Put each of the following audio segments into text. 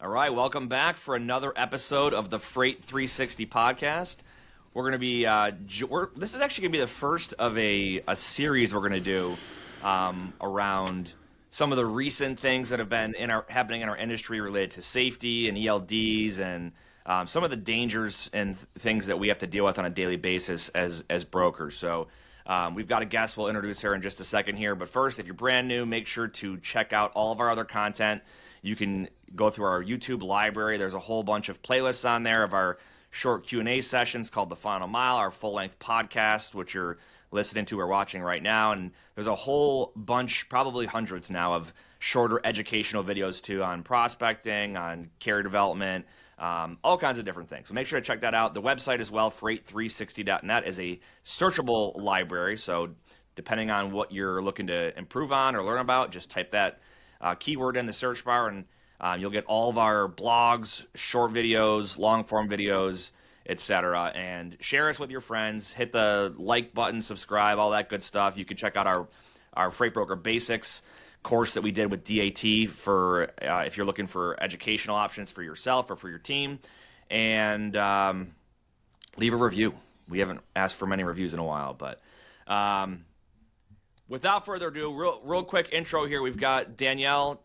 All right, welcome back for another episode of the Freight 360 podcast. We're going to be, this is actually going to be the first of a series we're going to do around some of the recent things that have been happening in our industry related to safety and ELDs and some of the dangers and things that we have to deal with on a daily basis as brokers. So we've got a guest we'll introduce her in just a second here. But first, if you're brand new, make sure to check out all of our other content. You can go through our YouTube library. There's a whole bunch of playlists on there of our short Q&A sessions called The Final Mile, our full-length podcast, which you're listening to or watching right now. And there's a whole bunch, probably hundreds now, of shorter educational videos too on prospecting, on carrier development, all kinds of different things. So make sure to check that out. The website as well, freight360.net, is a searchable library. So depending on what you're looking to improve on or learn about, just type that keyword in the search bar, and you'll get all of our blogs, short videos, long form videos, etc. And share us with your friends. Hit the like button, subscribe, all that good stuff. You can check out our Freight Broker Basics course that we did with DAT for if you're looking for educational options for yourself or for your team. And leave a review. We haven't asked for many reviews in a while, but without further ado, real quick intro here. We've got Danielle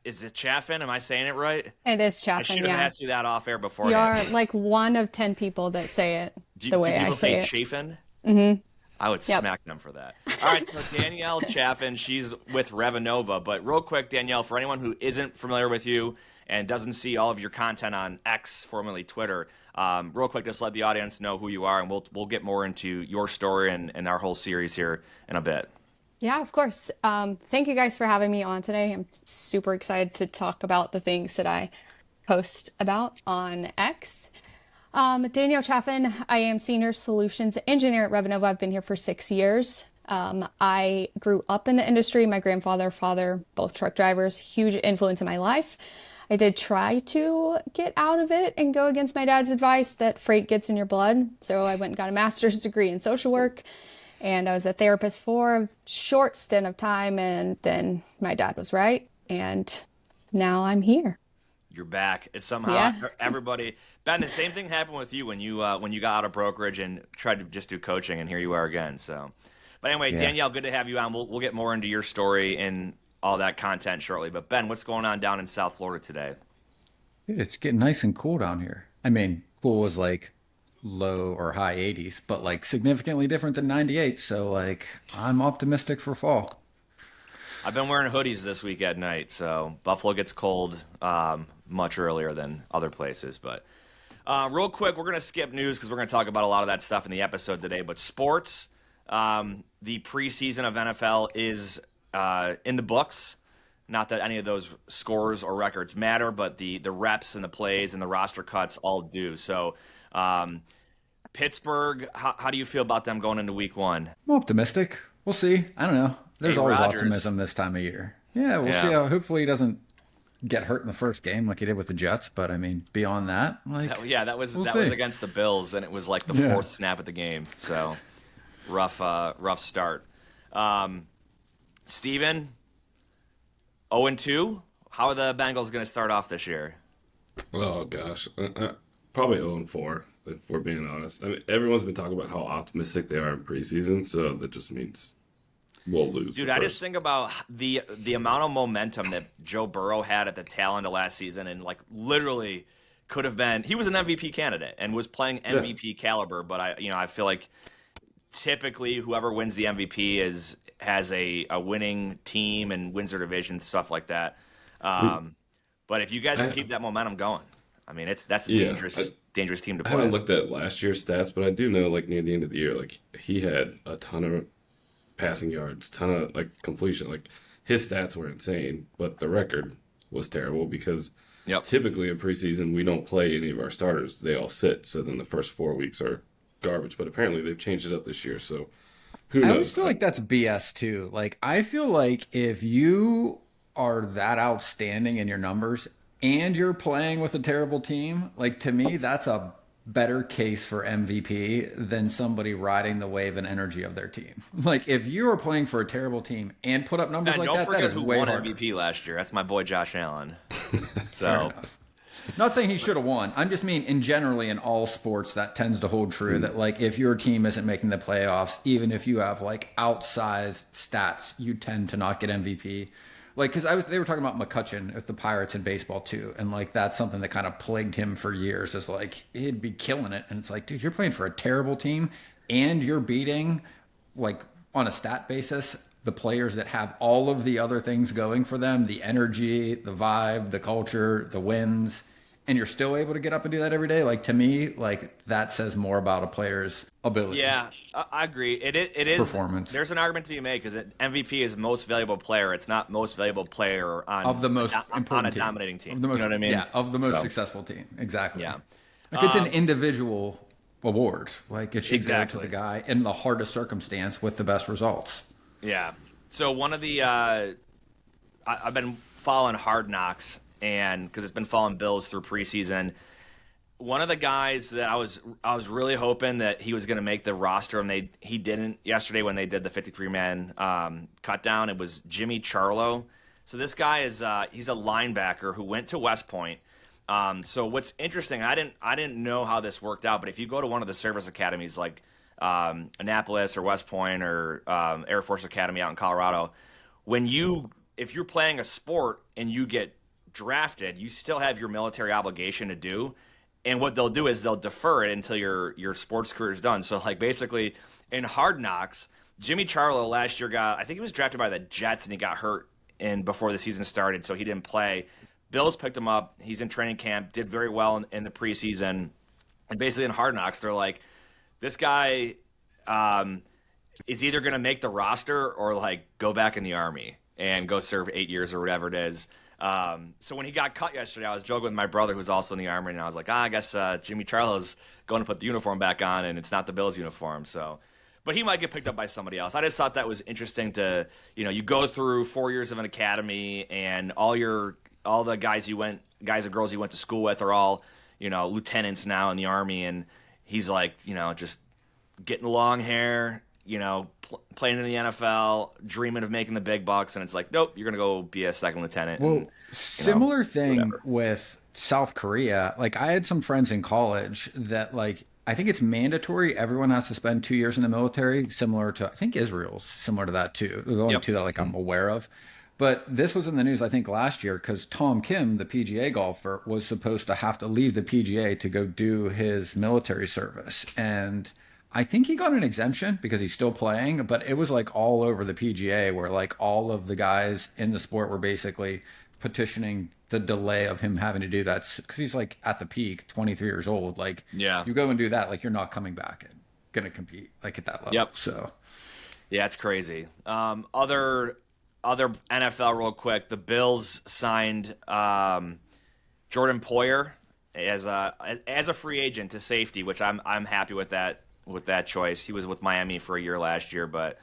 is it Chaffin? Am I saying it right? It is I Chaffin, should have yeah. asked you that off air before. You're like one of 10 people that say it the way I say it. Chaffin? Mm-hmm. I would smack them for that. All right, so Danielle Chaffin, she's with Revanova. But real quick, Danielle, for anyone who isn't familiar with you and doesn't see all of your content on X, formerly Twitter, real quick, just let the audience know who you are, and we'll get more into your story and our whole series here in a bit. Yeah, of course. Thank you guys for having me on today. I'm super excited to talk about the things that I post about on X. Danielle Chaffin, I am Senior Solutions Engineer at Revanova. I've been here for 6 years. I grew up in the industry. My grandfather, father, both truck drivers, huge influence in my life. I did try to get out of it and go against my dad's advice that freight gets in your blood. So I went and got a master's degree in social work. And I was a therapist for a short stint of time, and then my dad was right, and now I'm here. You're back. It's somehow everybody. Ben, the same thing happened with you when you got out of brokerage and tried to just do coaching, and here you are again. So, but anyway, Danielle, good to have you on. We'll get more into your story and all that content shortly. But Ben, what's going on down in South Florida today? Dude, it's getting nice and cool down here. I mean, cool was like low or high 80s, but like significantly different than 98. So like I'm optimistic for fall. I've been wearing hoodies this week at night, so Buffalo gets cold much earlier than other places. But real quick, we're going to skip news because we're going to talk about a lot of that stuff in the episode today. But sports, the preseason of NFL is in the books. Not that any of those scores or records matter, but the reps and the plays and the roster cuts all do. So Pittsburgh, how do you feel about them going into week one? I'm optimistic. We'll see. I don't know. There's always Rodgers. Optimism this time of year. Yeah, we'll see. Hopefully he doesn't get hurt in the first game like he did with the Jets. But I mean, beyond that, like that was against the Bills, and it was like the fourth snap of the game. So rough start. Steven, 0-2. How are the Bengals going to start off this year? Oh gosh, probably 0-4 if we're being honest. I mean, everyone's been talking about how optimistic they are in preseason, so that just means we'll lose. Dude, I just think about the amount of momentum that Joe Burrow had at the tail end of last season, and like literally could have been. He was an MVP candidate and was playing MVP caliber, but I feel like typically whoever wins the MVP has a winning team and wins their division, stuff like that. But if you guys can keep that momentum going, I mean, that's a dangerous team to play. I haven't looked at last year's stats, but I do know, like, near the end of the year, like, he had a ton of passing yards, ton of, like, completion. Like, his stats were insane, but the record was terrible because typically in preseason we don't play any of our starters. They all sit, so then the first 4 weeks are garbage. But apparently they've changed it up this year, so who knows? I always feel like that's BS, too. Like, I feel like if you are that outstanding in your numbers and you're playing with a terrible team, like, to me, that's a better case for MVP than somebody riding the wave and energy of their team. Like if you are playing for a terrible team and put up numbers And like don't that, forget that is who way won harder. MVP last year. That's my boy Josh Allen. Fair So enough. Not saying he should have won. I'm just mean in generally in all sports that tends to hold true that like if your team isn't making the playoffs, even if you have like outsized stats, you tend to not get MVP. Like because they were talking about McCutcheon with the Pirates in baseball too, and like that's something that kind of plagued him for years. Is like he'd be killing it, and it's like, dude, you're playing for a terrible team, and you're beating like on a stat basis the players that have all of the other things going for them, the energy, the vibe, the culture, the wins, and you're still able to get up and do that every day. Like to me, like that says more about a player's ability. yeah, I agree. It is Performance. There's an argument to be made because MVP is most valuable player. It's not most valuable player on Of the most important on a team. dominating team. Of the most, you know what I mean? Yeah, of the most So, successful team. Exactly. Yeah. Like it's an individual award. Like it should Exactly. go to the guy in the hardest circumstance with the best results. Yeah. So one of the I've been following Hard Knocks, and because it's been following Bills through preseason. One of the guys that I was really hoping that he was going to make the roster, and he didn't yesterday when they did the 53-man cut down. It was Jimmy Charlo. So this guy is he's a linebacker who went to West Point. So what's interesting, I didn't know how this worked out, but if you go to one of the service academies like Annapolis or West Point or Air Force Academy out in Colorado, if you're playing a sport and you get drafted, you still have your military obligation to do. And what they'll do is they'll defer it until your sports career is done. So like basically in Hard Knocks, Jimmy Charlo last year I think he was drafted by the Jets and he got hurt before the season started, so he didn't play. Bills picked him up. He's in training camp, did very well in the preseason. And basically in Hard Knocks, they're like, this guy is either going to make the roster or like go back in the Army and go serve 8 years or whatever it is. So when he got cut yesterday, I was joking with my brother who's also in the Army, and I was like, I guess Jimmy Charlo's going to put the uniform back on, and it's not the Bills uniform. So, but he might get picked up by somebody else. I just thought that was interesting to, you go through 4 years of an academy, and all the guys and girls you went to school with are all, lieutenants now in the Army, and he's like, just getting long hair, playing in the NFL, dreaming of making the big bucks, and it's like, nope, you're gonna go be a second lieutenant. Well, and, similar thing whatever. with South Korea. Like I had some friends in college that like I think it's mandatory. Everyone has to spend 2 years in the military, similar to I think Israel's similar to that too. There's only Yep. two that like I'm aware of. But this was in the news, I think, last year because Tom Kim, the PGA golfer, was supposed to have to leave the PGA to go do his military service. And I think he got an exemption because he's still playing, but it was like all over the PGA where like all of the guys in the sport were basically petitioning the delay of him having to do that because he's like at the peak, 23 years old. Like, Yeah. you go and do that, like you're not coming back and going to compete like at that level. Yep. So, Yeah, it's crazy. Other NFL real quick. The Bills signed Jordan Poyer as a free agent to safety, which I'm happy with that choice. He was with Miami for a year last year, but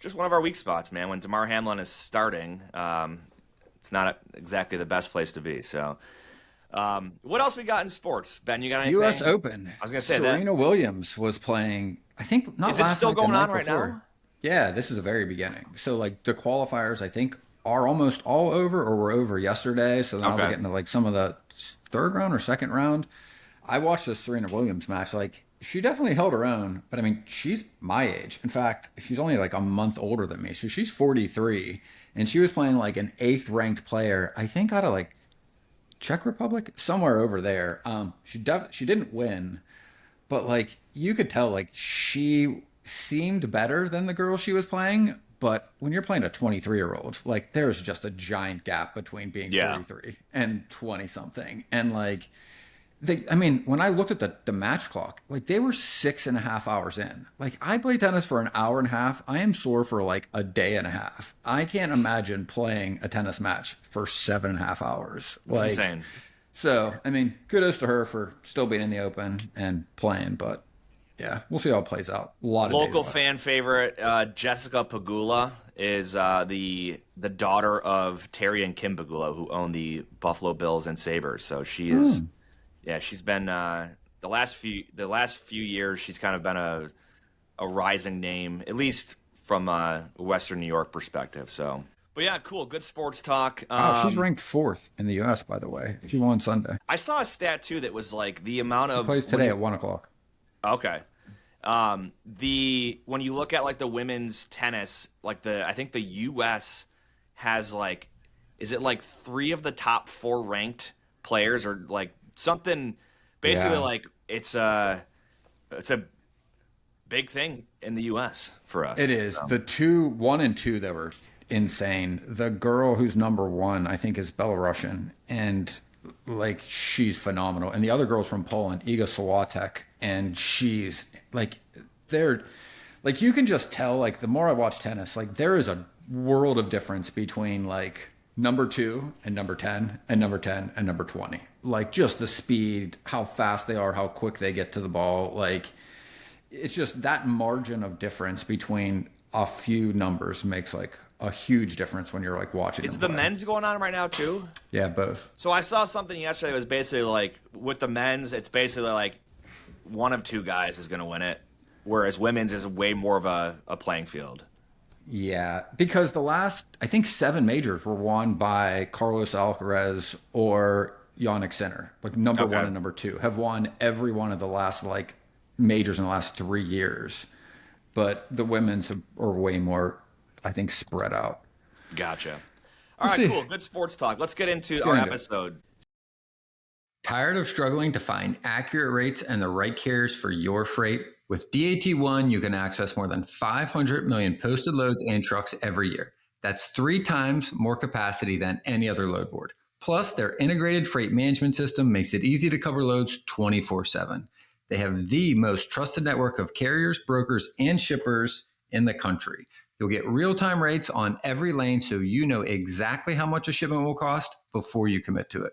just one of our weak spots, man. When Damar Hamlin is starting, it's not exactly the best place to be. So, what else we got in sports? Ben, you got anything? U.S. Open. I was gonna say that. Serena Williams was playing. I think not Is it last still night, the going night on right before. now? Yeah, this is the very beginning. So like the qualifiers, I think, are almost all over or were over yesterday. So now Okay. we're getting to like some of the third round or second round. I watched the Serena Williams match. Like she definitely held her own, but I mean, she's my age. In fact, she's only like a month older than me. So she's 43 and she was playing like an 8th ranked player, I think out of like Czech Republic, somewhere over there. She didn't win, but like you could tell like she seemed better than the girl she was playing. But when you're playing a 23-year-old, like there's just a giant gap between being Yeah. 43 and 20 something. And like, when I looked at the match clock, like they were 6.5 hours in. Like I played tennis for an hour and a half. I am sore for like a day and a half. I can't imagine playing a tennis match for 7.5 hours. It's Like, insane. so, kudos to her for still being in the Open and playing, but yeah, we'll see how it plays out. A lot of days Local left. fan favorite Jessica Pegula is the daughter of Terry and Kim Pegula, who own the Buffalo Bills and Sabres. So she is, Yeah, she's been the last few years. She's kind of been a rising name, at least from a Western New York perspective. So, but yeah, cool, good sports talk. Oh, she's ranked 4th in the U.S., by the way. She won Sunday. I saw a stat too that was like the amount She of plays today at 1 o'clock. Okay. The when you look at like the women's tennis, like I think the U.S. has like, is it like 3 of the top 4 ranked players or like something? Basically, Yeah. like it's a big thing in the U.S. for us. It is. The 1 and 2 that were insane. The girl who's number 1, I think, is Belarusian, and like she's phenomenal. And the other girl's from Poland, Iga Swiatek, and she's like, they're like, you can just tell. Like, the more I watch tennis, like there is a world of difference between like number 2 and number 10 and number 10 and number 20. Like, just the speed, how fast they are, how quick they get to the ball. Like, it's just that margin of difference between a few numbers makes like a huge difference when you're like watching Is them the play. men's going on right now too? Yeah, both. So I saw something yesterday that was basically like with the men's, it's basically like one of 2 guys is going to win it, whereas women's is way more of a playing field. Yeah, because the last, I think 7 majors were won by Carlos Alcaraz or Jannik Sinner. Like number Okay. 1 and number 2 have won every one of the last like majors in the last 3 years. But the women's are way more, I think, spread out. Gotcha. All right, see. cool. Good sports talk. Let's get into get our into it. episode. Tired of struggling to find accurate rates and the right carriers for your freight? With DAT1, you can access more than 500 million posted loads and trucks every year. That's 3 times more capacity than any other load board. Plus, their integrated freight management system makes it easy to cover loads 24/7. They have the most trusted network of carriers, brokers, and shippers in the country. You'll get real-time rates on every lane so you know exactly how much a shipment will cost before you commit to it.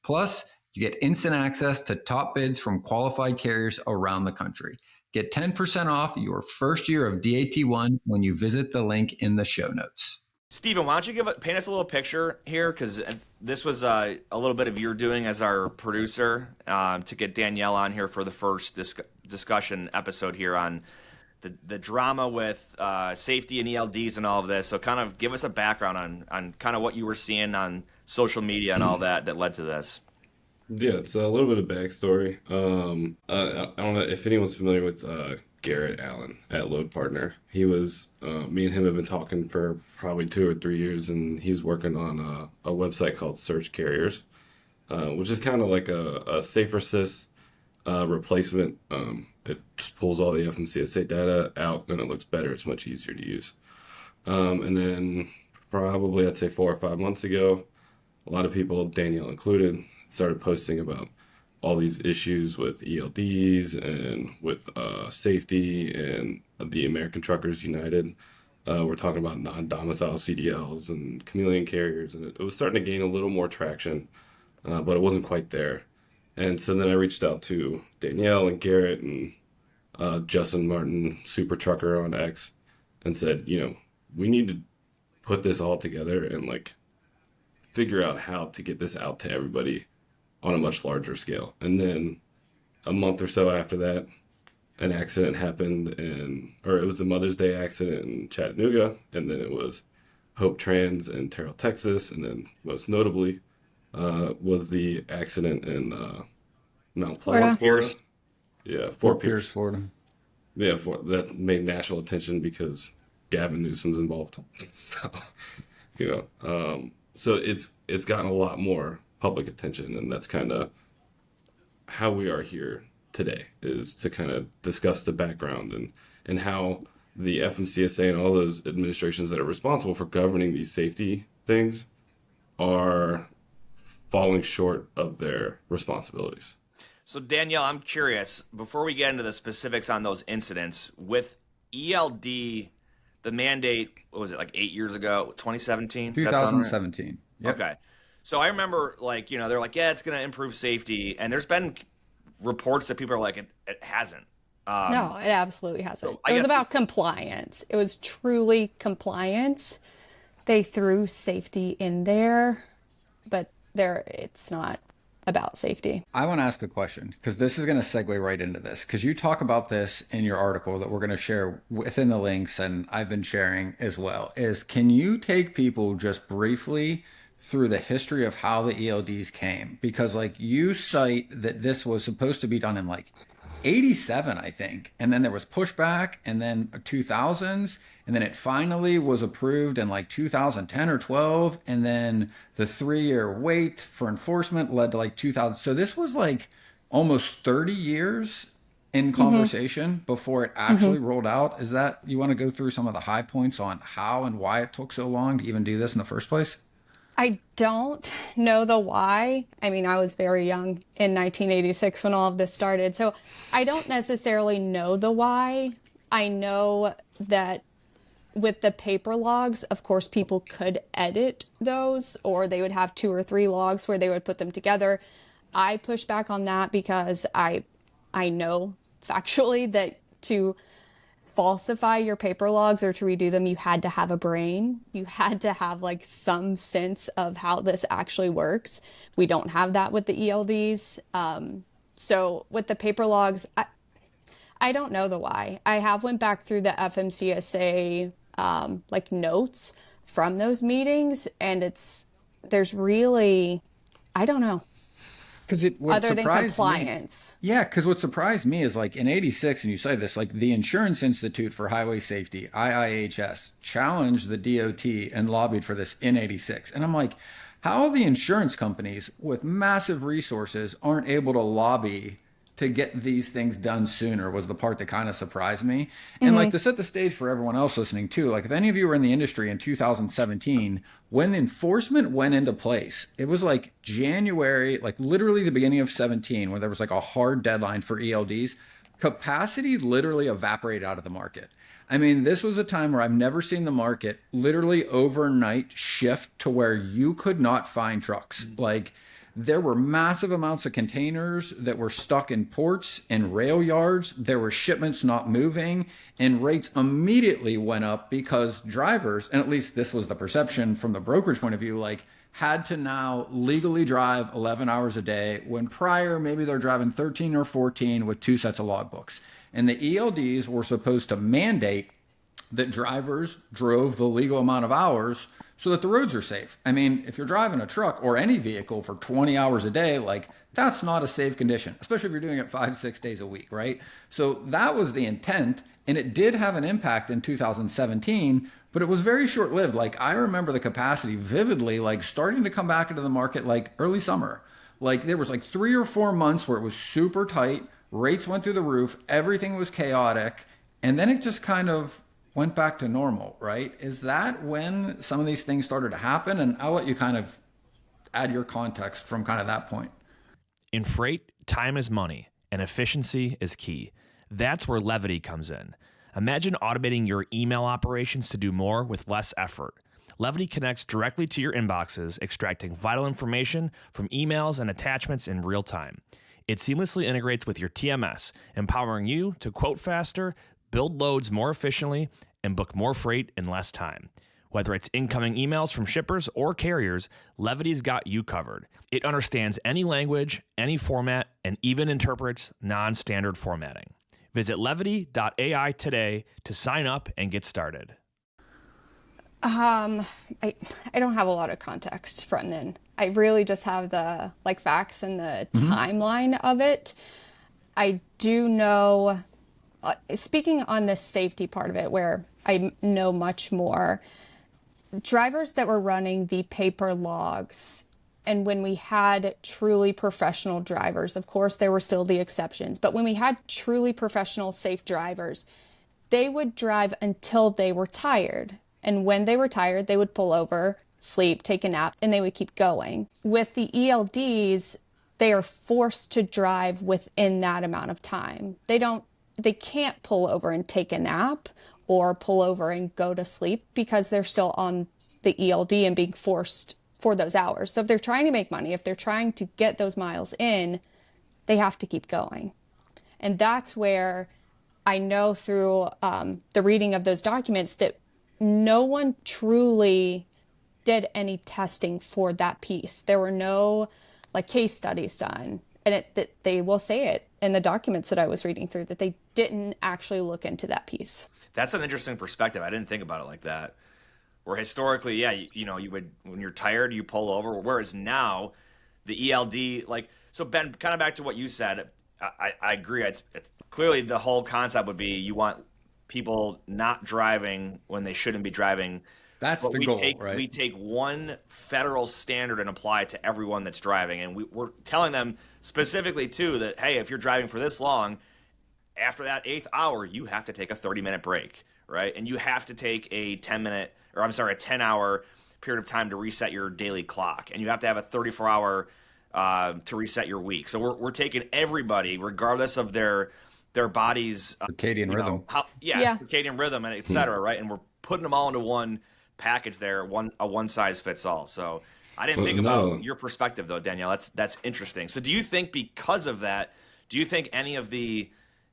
Plus, you get instant access to top bids from qualified carriers around the country. Get 10% off your first year of DAT1 when you visit the link in the show notes. Steven, why don't you paint us a little picture here? Because this was a little bit of your doing as our producer to get Danielle on here for the first discussion episode here on the drama with safety and ELDs and all of this. So kind of give us a background on kind of what you were seeing on social media and all that led to this. Yeah, it's a little bit of backstory. I don't know if anyone's familiar with Garrett Allen at Load Partner. He was, me and him have been talking for probably 2 or 3 years, and he's working on a website called Search Carriers, which is kind of like a Safer Sys replacement. It just pulls all the FMCSA data out, and it looks better. It's much easier to use. And then probably, I'd say 4 or 5 months ago, a lot of people, Danielle included, started posting about all these issues with ELDs and with safety and the American Truckers United. We're talking about non-domicile CDLs and Chameleon carriers, and it was starting to gain a little more traction, but it wasn't quite there. And so then I reached out to Danielle and Garrett and Justin Martin, Super Trucker on X, and said, we need to put this all together and like figure out how to get this out to everybody on a much larger scale. And then a month or so after that, an accident happened, or it was a Mother's Day accident in Chattanooga, and then it was Hope Trans in Terrell, Texas, and then most notably was the accident in Mount Pleasant, Florida. Yeah, Fort Pierce, Florida. Yeah, that made national attention because Gavin Newsom's involved. So, so it's gotten a lot more public attention, and that's kind of how we are here today, is to kind of discuss the background and how the FMCSA and all those administrations that are responsible for governing these safety things are falling short of their responsibilities. So Danielle, I'm curious, before we get into the specifics on those incidents, with ELD, the mandate, what was it, like 8 years ago, 2017? 2017. Yep. Okay. So I remember, they're like, yeah, it's going to improve safety. And there's been reports that people are like, it hasn't. No, it absolutely hasn't. So I It was guess- about compliance. It was truly compliance. They threw safety in there, but it's not about safety. I want to ask a question because this is going to segue right into this because you talk about this in your article that we're going to share within the links and I've been sharing as well. Is can you take people just briefly through the history of how the ELDs came? Because like you cite that this was supposed to be done in like 87, I think. And then there was pushback and then 2000s. And then it finally was approved in like 2010 or 12. And then the 3-year wait for enforcement led to like 2000. So this was like almost 30 years in conversation before it actually rolled out. Is that, you want to go through some of the high points on how and why it took so long to even do this in the first place? I don't know the why. I mean, I was very young in 1986 when all of this started, so I don't necessarily know the why. I know that with the paper logs, of course, people could edit those, or they would have 2 or 3 logs where they would put them together. I push back on that because I know factually that to falsify your paper logs or to redo them, you had to have a brain. You had to have like some sense of how this actually works. We don't have that with the ELDs. So with the paper logs, I don't know the why. I have went back through the FMCSA like notes from those meetings, and there's really, I don't know. Other than compliance. Yeah, because what surprised me is like in 86, and you say this, like the Insurance Institute for Highway Safety, IIHS, challenged the DOT and lobbied for this in 86. And I'm like, how the insurance companies with massive resources aren't able to lobby to get these things done sooner was the part that kind of surprised me. And like to set the stage for everyone else listening too, like if any of you were in the industry in 2017, when the enforcement went into place, it was like January, like literally the beginning of 17, where there was like a hard deadline for ELDs, capacity literally evaporated out of the market. I mean, this was a time where I've never seen the market literally overnight shift to where you could not find trucks. Like, there were massive amounts of containers that were stuck in ports and rail yards. There were shipments not moving, and rates immediately went up because drivers, and at least this was the perception from the brokerage point of view, like had to now legally drive 11 hours a day when prior maybe they're driving 13 or 14 with 2 sets of logbooks. And the ELDs were supposed to mandate that drivers drove the legal amount of hours so that the roads are safe. I mean, if you're driving a truck or any vehicle for 20 hours a day, like that's not a safe condition, especially if you're doing it 5-6 days a week, right? So that was the intent, and it did have an impact in 2017, but it was very short-lived. Like I remember the capacity vividly, like starting to come back into the market like early summer. Like there was like 3 or 4 months where it was super tight, rates went through the roof, everything was chaotic, and then it just kind of went back to normal, right? Is that when some of these things started to happen? And I'll let you kind of add your context from kind of that point. In freight, time is money and efficiency is key. That's where Levity comes in. Imagine automating your email operations to do more with less effort. Levity connects directly to your inboxes, extracting vital information from emails and attachments in real time. It seamlessly integrates with your TMS, empowering you to quote faster, build loads more efficiently, and book more freight in less time. Whether it's incoming emails from shippers or carriers, Levity's got you covered. It understands any language, any format, and even interprets non-standard formatting. Visit levity.ai today to sign up and get started. I don't have a lot of context from then. I really just have the like facts and the timeline of it. I do know, speaking on the safety part of it, where I know much more, drivers that were running the paper logs, and when we had truly professional drivers, of course, there were still the exceptions, but when we had truly professional, safe drivers, they would drive until they were tired. And when they were tired, they would pull over, sleep, take a nap, and they would keep going. With the ELDs, they are forced to drive within that amount of time. They can't pull over and take a nap or pull over and go to sleep because they're still on the ELD and being forced for those hours. So if they're trying to make money, if they're trying to get those miles in, they have to keep going. And that's where I know through the reading of those documents that no one truly did any testing for that piece. There were no like case studies done. And that they will say it in the documents that I was reading through, that they didn't actually look into that piece. That's an interesting perspective. I didn't think about it like that. Where historically, yeah, you would, when you're tired, you pull over. Whereas now, the ELD, like, so Ben, kind of back to what you said, I agree. It's clearly the whole concept would be you want people not driving when they shouldn't be driving. That's But the goal, right? We take one federal standard and apply it to everyone that's driving. And we're telling them specifically, too, that, hey, if you're driving for this long, after that 8th hour, you have to take a 30-minute break, right? And you have to take a 10-hour period of time to reset your daily clock. And you have to have a 34-hour to reset your week. So we're taking everybody, regardless of their body's Circadian rhythm. Circadian rhythm, and et cetera, right? And we're putting them all into one package there, a one size fits all. So I didn't think about your perspective though, Danielle. That's interesting. So do you think because of that, do you think any of the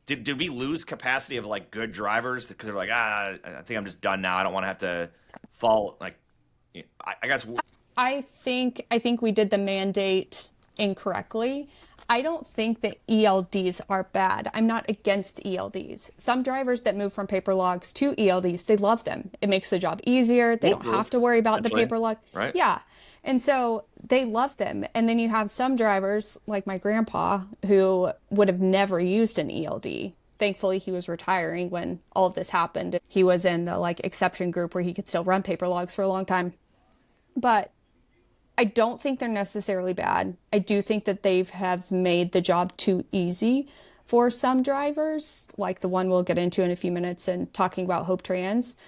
did we lose capacity of like good drivers because they're like, I think I'm just done now. I don't want to have to fall like I guess I think we did the mandate incorrectly. I don't think that ELDs are bad. I'm not against ELDs. Some drivers that move from paper logs to ELDs, they love them. It makes the job easier. They don't have to worry about the paper log. Right. Yeah. And so they love them. And then you have some drivers, like my grandpa, who would have never used an ELD. Thankfully, he was retiring when all of this happened. He was in the like exception group where he could still run paper logs for a long time. But I don't think they're necessarily bad. I do think that they have made the job too easy for some drivers, like the one we'll get into in a few minutes and talking about Hope Trans.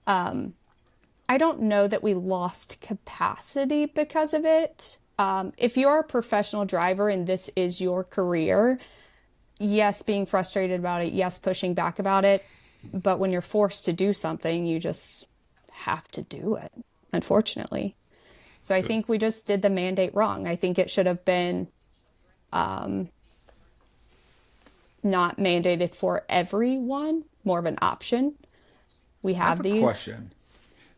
I don't know that we lost capacity because of it. If you're a professional driver and this is your career, yes, being frustrated about it, yes, pushing back about it. But when you're forced to do something, you just have to do it, unfortunately. So I think we just did the mandate wrong. I think it should have been not mandated for everyone, more of an option. We have these. Question.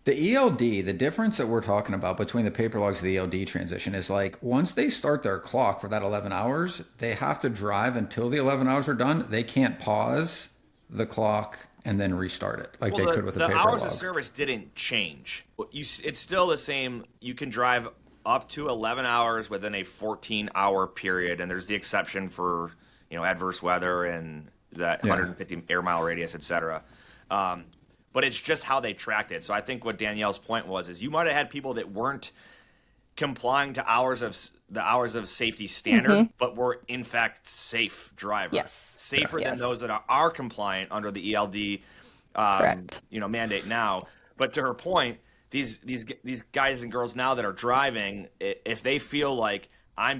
The ELD, the difference that we're talking about between the paper logs and the ELD transition is like once they start their clock for that 11 hours, they have to drive until the 11 hours are done. They can't pause the clock and then restart it like they could with a paper log. The hours of service didn't change. It's still the same. You can drive up to 11 hours within a 14-hour period, and there's the exception for adverse weather and that 150 air mile radius, et cetera. But it's just how they tracked it. So I think what Danielle's point was is you might have had people that weren't complying to the hours of safety standard, but were in fact safe drivers. Yes. Safer than those that are compliant under the ELD Correct. Mandate now. But to her point, these guys and girls now that are driving, if they feel like I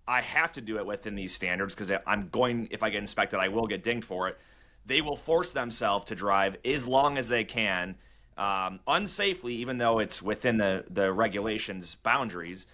have to do it within these standards because if I get inspected, I will get dinged for it. They will force themselves to drive as long as they can, unsafely, even though it's within the regulations boundaries,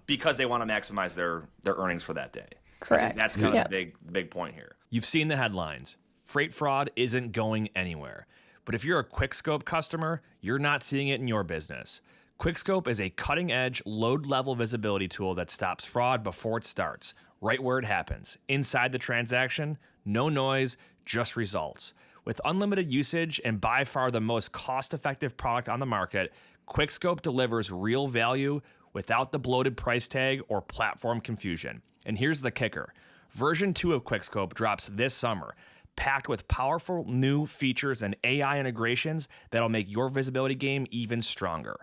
because they want to maximize their earnings for that day. Correct. That's kind of the big point here. You've seen the headlines. Freight fraud isn't going anywhere. But if you're a QuickScope customer, you're not seeing it in your business. QuickScope is a cutting-edge, load-level visibility tool that stops fraud before it starts, right where it happens. Inside the transaction, no noise, just results. With unlimited usage and by far the most cost-effective product on the market, QuickScope delivers real value without the bloated price tag or platform confusion. And here's the kicker. Version 2 of QuickScope drops this summer, packed with powerful new features and AI integrations that'll make your visibility game even stronger.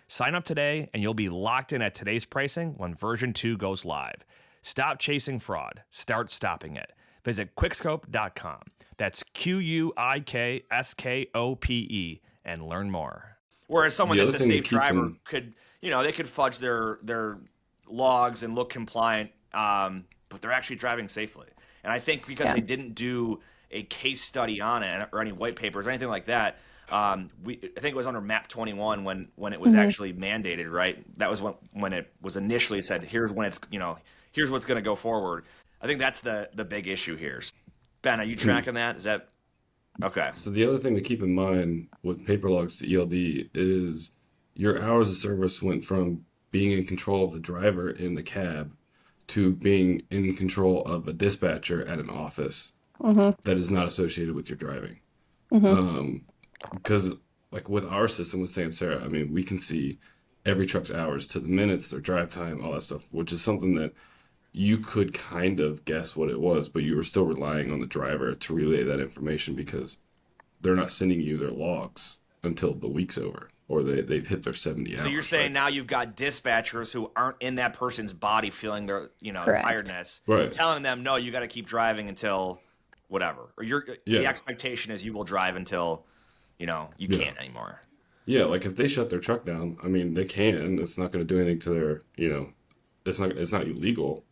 Sign up today and you'll be locked in at today's pricing when version 2 goes live. Stop chasing fraud. Start stopping it. Visit quickscope.com. That's QUIKSKOPE and learn more. Whereas someone that's a safe driver could, they could fudge their logs and look compliant, but they're actually driving safely. And I think because they didn't do a case study on it or any white papers or anything like that, I think it was under MAP 21 when it was actually mandated, right? That was when it was initially said, here's when it's, here's what's going to go forward. I think that's the big issue here. Ben, are you tracking that? Is that okay? So the other thing to keep in mind with paper logs to ELD is your hours of service went from being in control of the driver in the cab to being in control of a dispatcher at an office that is not associated with your driving. Because like with our system with Samsara, I mean, we can see every truck's hours to the minutes, their drive time, all that stuff, which is something that you could kind of guess what it was, but you were still relying on the driver to relay that information because they're not sending you their logs until the week's over or they've hit their 70 hours. So you're saying now you've got dispatchers who aren't in that person's body feeling their, Correct. tiredness, Right. telling them, no, you got to keep driving until whatever. Or the expectation is you will drive until, you can't anymore. Yeah, like if they shut their truck down, I mean, they can. It's not going to do anything to their, it's not illegal.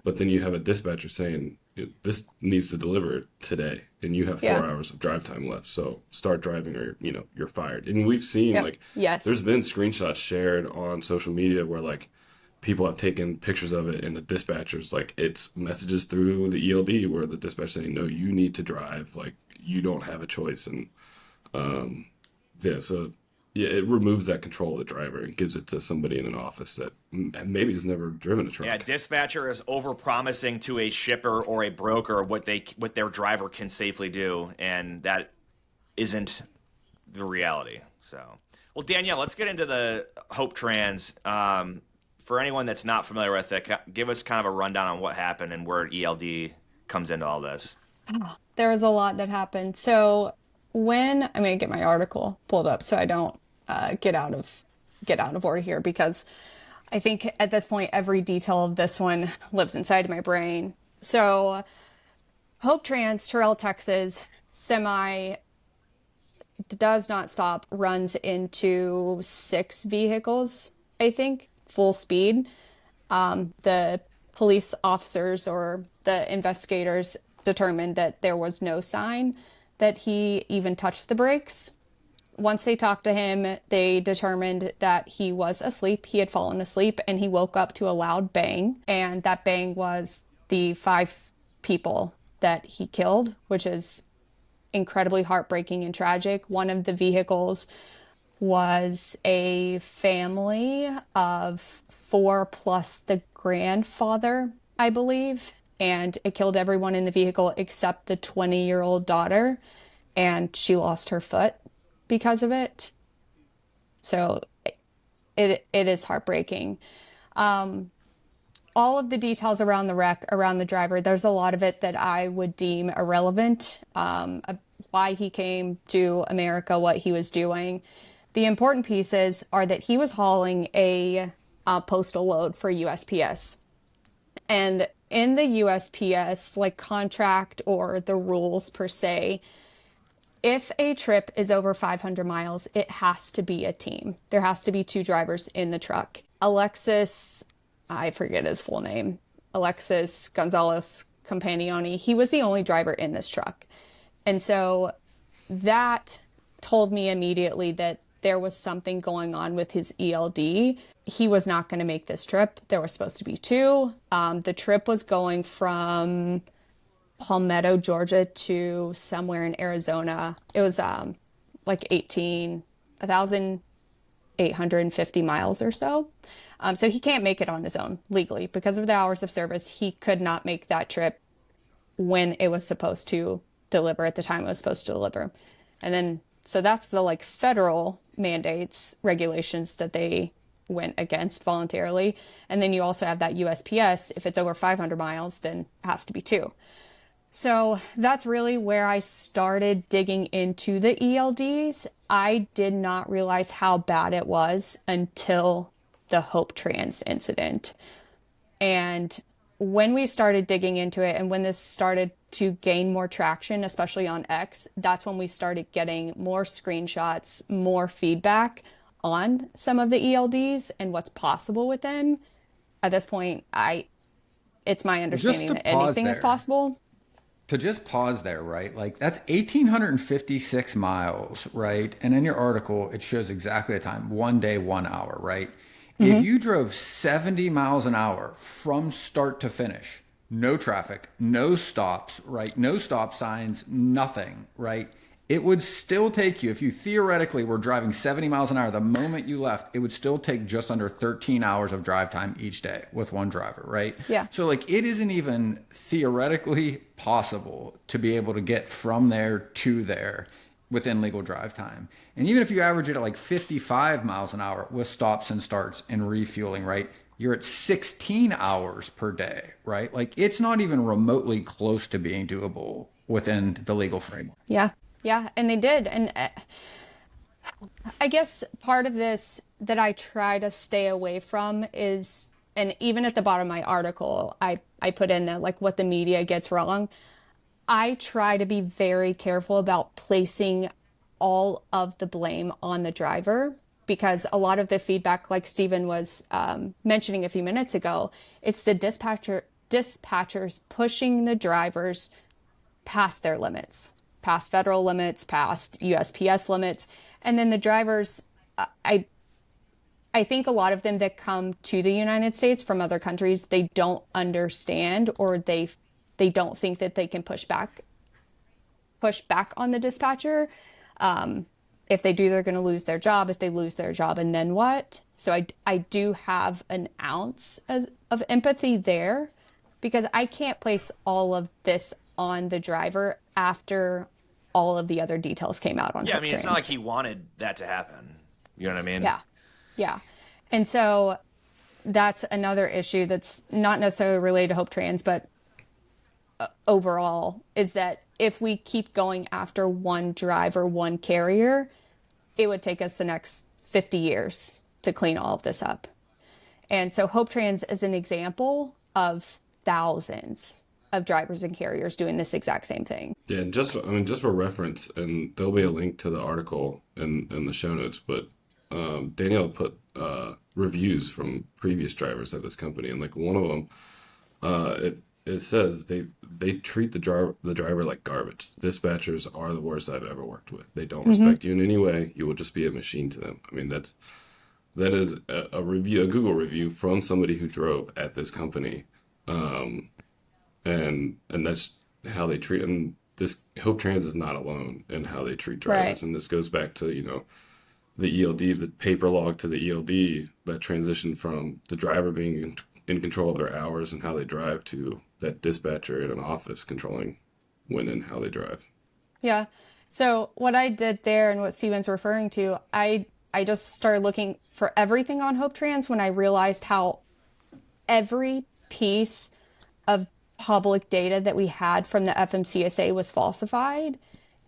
But then you have a dispatcher saying, this needs to deliver today, and you have 4 hours of drive time left. So start driving or, you're fired. And we've seen, there's been screenshots shared on social media where, people have taken pictures of it, and the dispatchers, it's messages through the ELD where the dispatcher saying, no, you need to drive. You don't have a choice. And, it removes that control of the driver and gives it to somebody in an office that maybe has never driven a truck. Yeah, dispatcher is over-promising to a shipper or a broker what their driver can safely do, and that isn't the reality. So, well, Danielle, let's get into the Hope Trans. For anyone that's not familiar with it, give us kind of a rundown on what happened and where ELD comes into all this. There was a lot that happened. So I'm going to get my article pulled up so I don't get out of order here, because I think at this point every detail of this one lives inside my brain. So Hope Trans, Terrell, Texas, semi does not stop, runs into 6 vehicles, I think, full speed. The police officers or the investigators determined that there was no sign that he even touched the brakes. Once they talked to him, they determined that he was asleep. He had fallen asleep, and he woke up to a loud bang. And that bang was the 5 people that he killed, which is incredibly heartbreaking and tragic. One of the vehicles was a family of 4 plus the grandfather, I believe. And it killed everyone in the vehicle except the 20-year-old daughter. And she lost her foot because of it. So it is heartbreaking. All of the details around the wreck, around the driver, there's a lot of it that I would deem irrelevant. Why he came to America, what he was doing. The important pieces are that he was hauling a postal load for USPS. And in the USPS, contract or the rules per se, if a trip is over 500 miles, it has to be a team. There has to be 2 drivers in the truck. Alexis, I forget his full name, Alexis Gonzalez Campagnoni, he was the only driver in this truck. And so that told me immediately that there was something going on with his ELD. He was not going to make this trip. There were supposed to be 2. The trip was going from Palmetto, Georgia to somewhere in Arizona. It was 1,850 miles or so. So he can't make it on his own legally because of the hours of service. He could not make that trip when it was supposed to deliver, at the time it was supposed to deliver. And then, so that's the federal mandates, regulations that they went against voluntarily. And then you also have that USPS, if it's over 500 miles, then it has to be 2. So that's really where I started digging into the ELDs. I did not realize how bad it was until the Hope Trans incident. And when we started digging into it and when this started to gain more traction, especially on X, that's when we started getting more screenshots, more feedback on some of the ELDs and what's possible with them. At this point, it's my understanding that anything is possible. To just pause there, right? That's 1,856 miles, right? And in your article, it shows exactly the time, 1 day, 1 hour, right? Mm-hmm. If you drove 70 miles an hour from start to finish, no traffic, no stops, right? No stop signs, nothing, right? it would still take you, if you theoretically were driving 70 miles an hour the moment you left, it would still take just under 13 hours of drive time each day with one driver, right? Yeah. So like it isn't even theoretically possible to be able to get from there to there within legal drive time. And even if you average it at like 55 miles an hour with stops and starts and refueling, right? You're at 16 hours per day, right? Like it's not even remotely close to being doable within the legal framework. Yeah. Yeah. And they did. And I guess part of this that I try to stay away from is, and even at the bottom of my article, I put in like what the media gets wrong. I try to be very careful about placing all of the blame on the driver, because a lot of the feedback, like Stephen was mentioning a few minutes ago, it's the dispatchers pushing the drivers past their limits, past federal limits, past USPS limits. And then the drivers, I think a lot of them that come to the United States from other countries, they don't understand, or they don't think that they can push back on the dispatcher. If they do, they're going to lose their job. If they lose their job, and then what? So I do have an ounce of empathy there, because I can't place all of this on the driver after all of the other details came out on Yeah, I Hope mean, it's not like he wanted that to happen. You know what I mean? Yeah. Yeah. And so that's another issue that's not necessarily related to Hope Trans, but overall, is that if we keep going after one driver, one carrier, it would take us the next 50 years to clean all of this up. And so Hope Trans is an example of thousands of drivers and carriers doing this exact same thing. Yeah, and just for reference, and there'll be a link to the article in the show notes, but Danielle put reviews from previous drivers at this company, and like one of them, it says they treat the driver like garbage. Dispatchers are the worst I've ever worked with. They don't respect you in any way. You will just be a machine to them. I mean, that is a review, a Google review from somebody who drove at this company, and that's how they treat. And this Hope Trans is not alone in how they treat drivers. Right. And this goes back to the ELD, the paper log to the ELD, that transition from the driver being in control of their hours and how they drive to that dispatcher in an office controlling when and how they drive. Yeah. So what I did there, and what Steven's referring to, I just started looking for everything on Hope Trans when I realized how every piece of public data that we had from the FMCSA was falsified.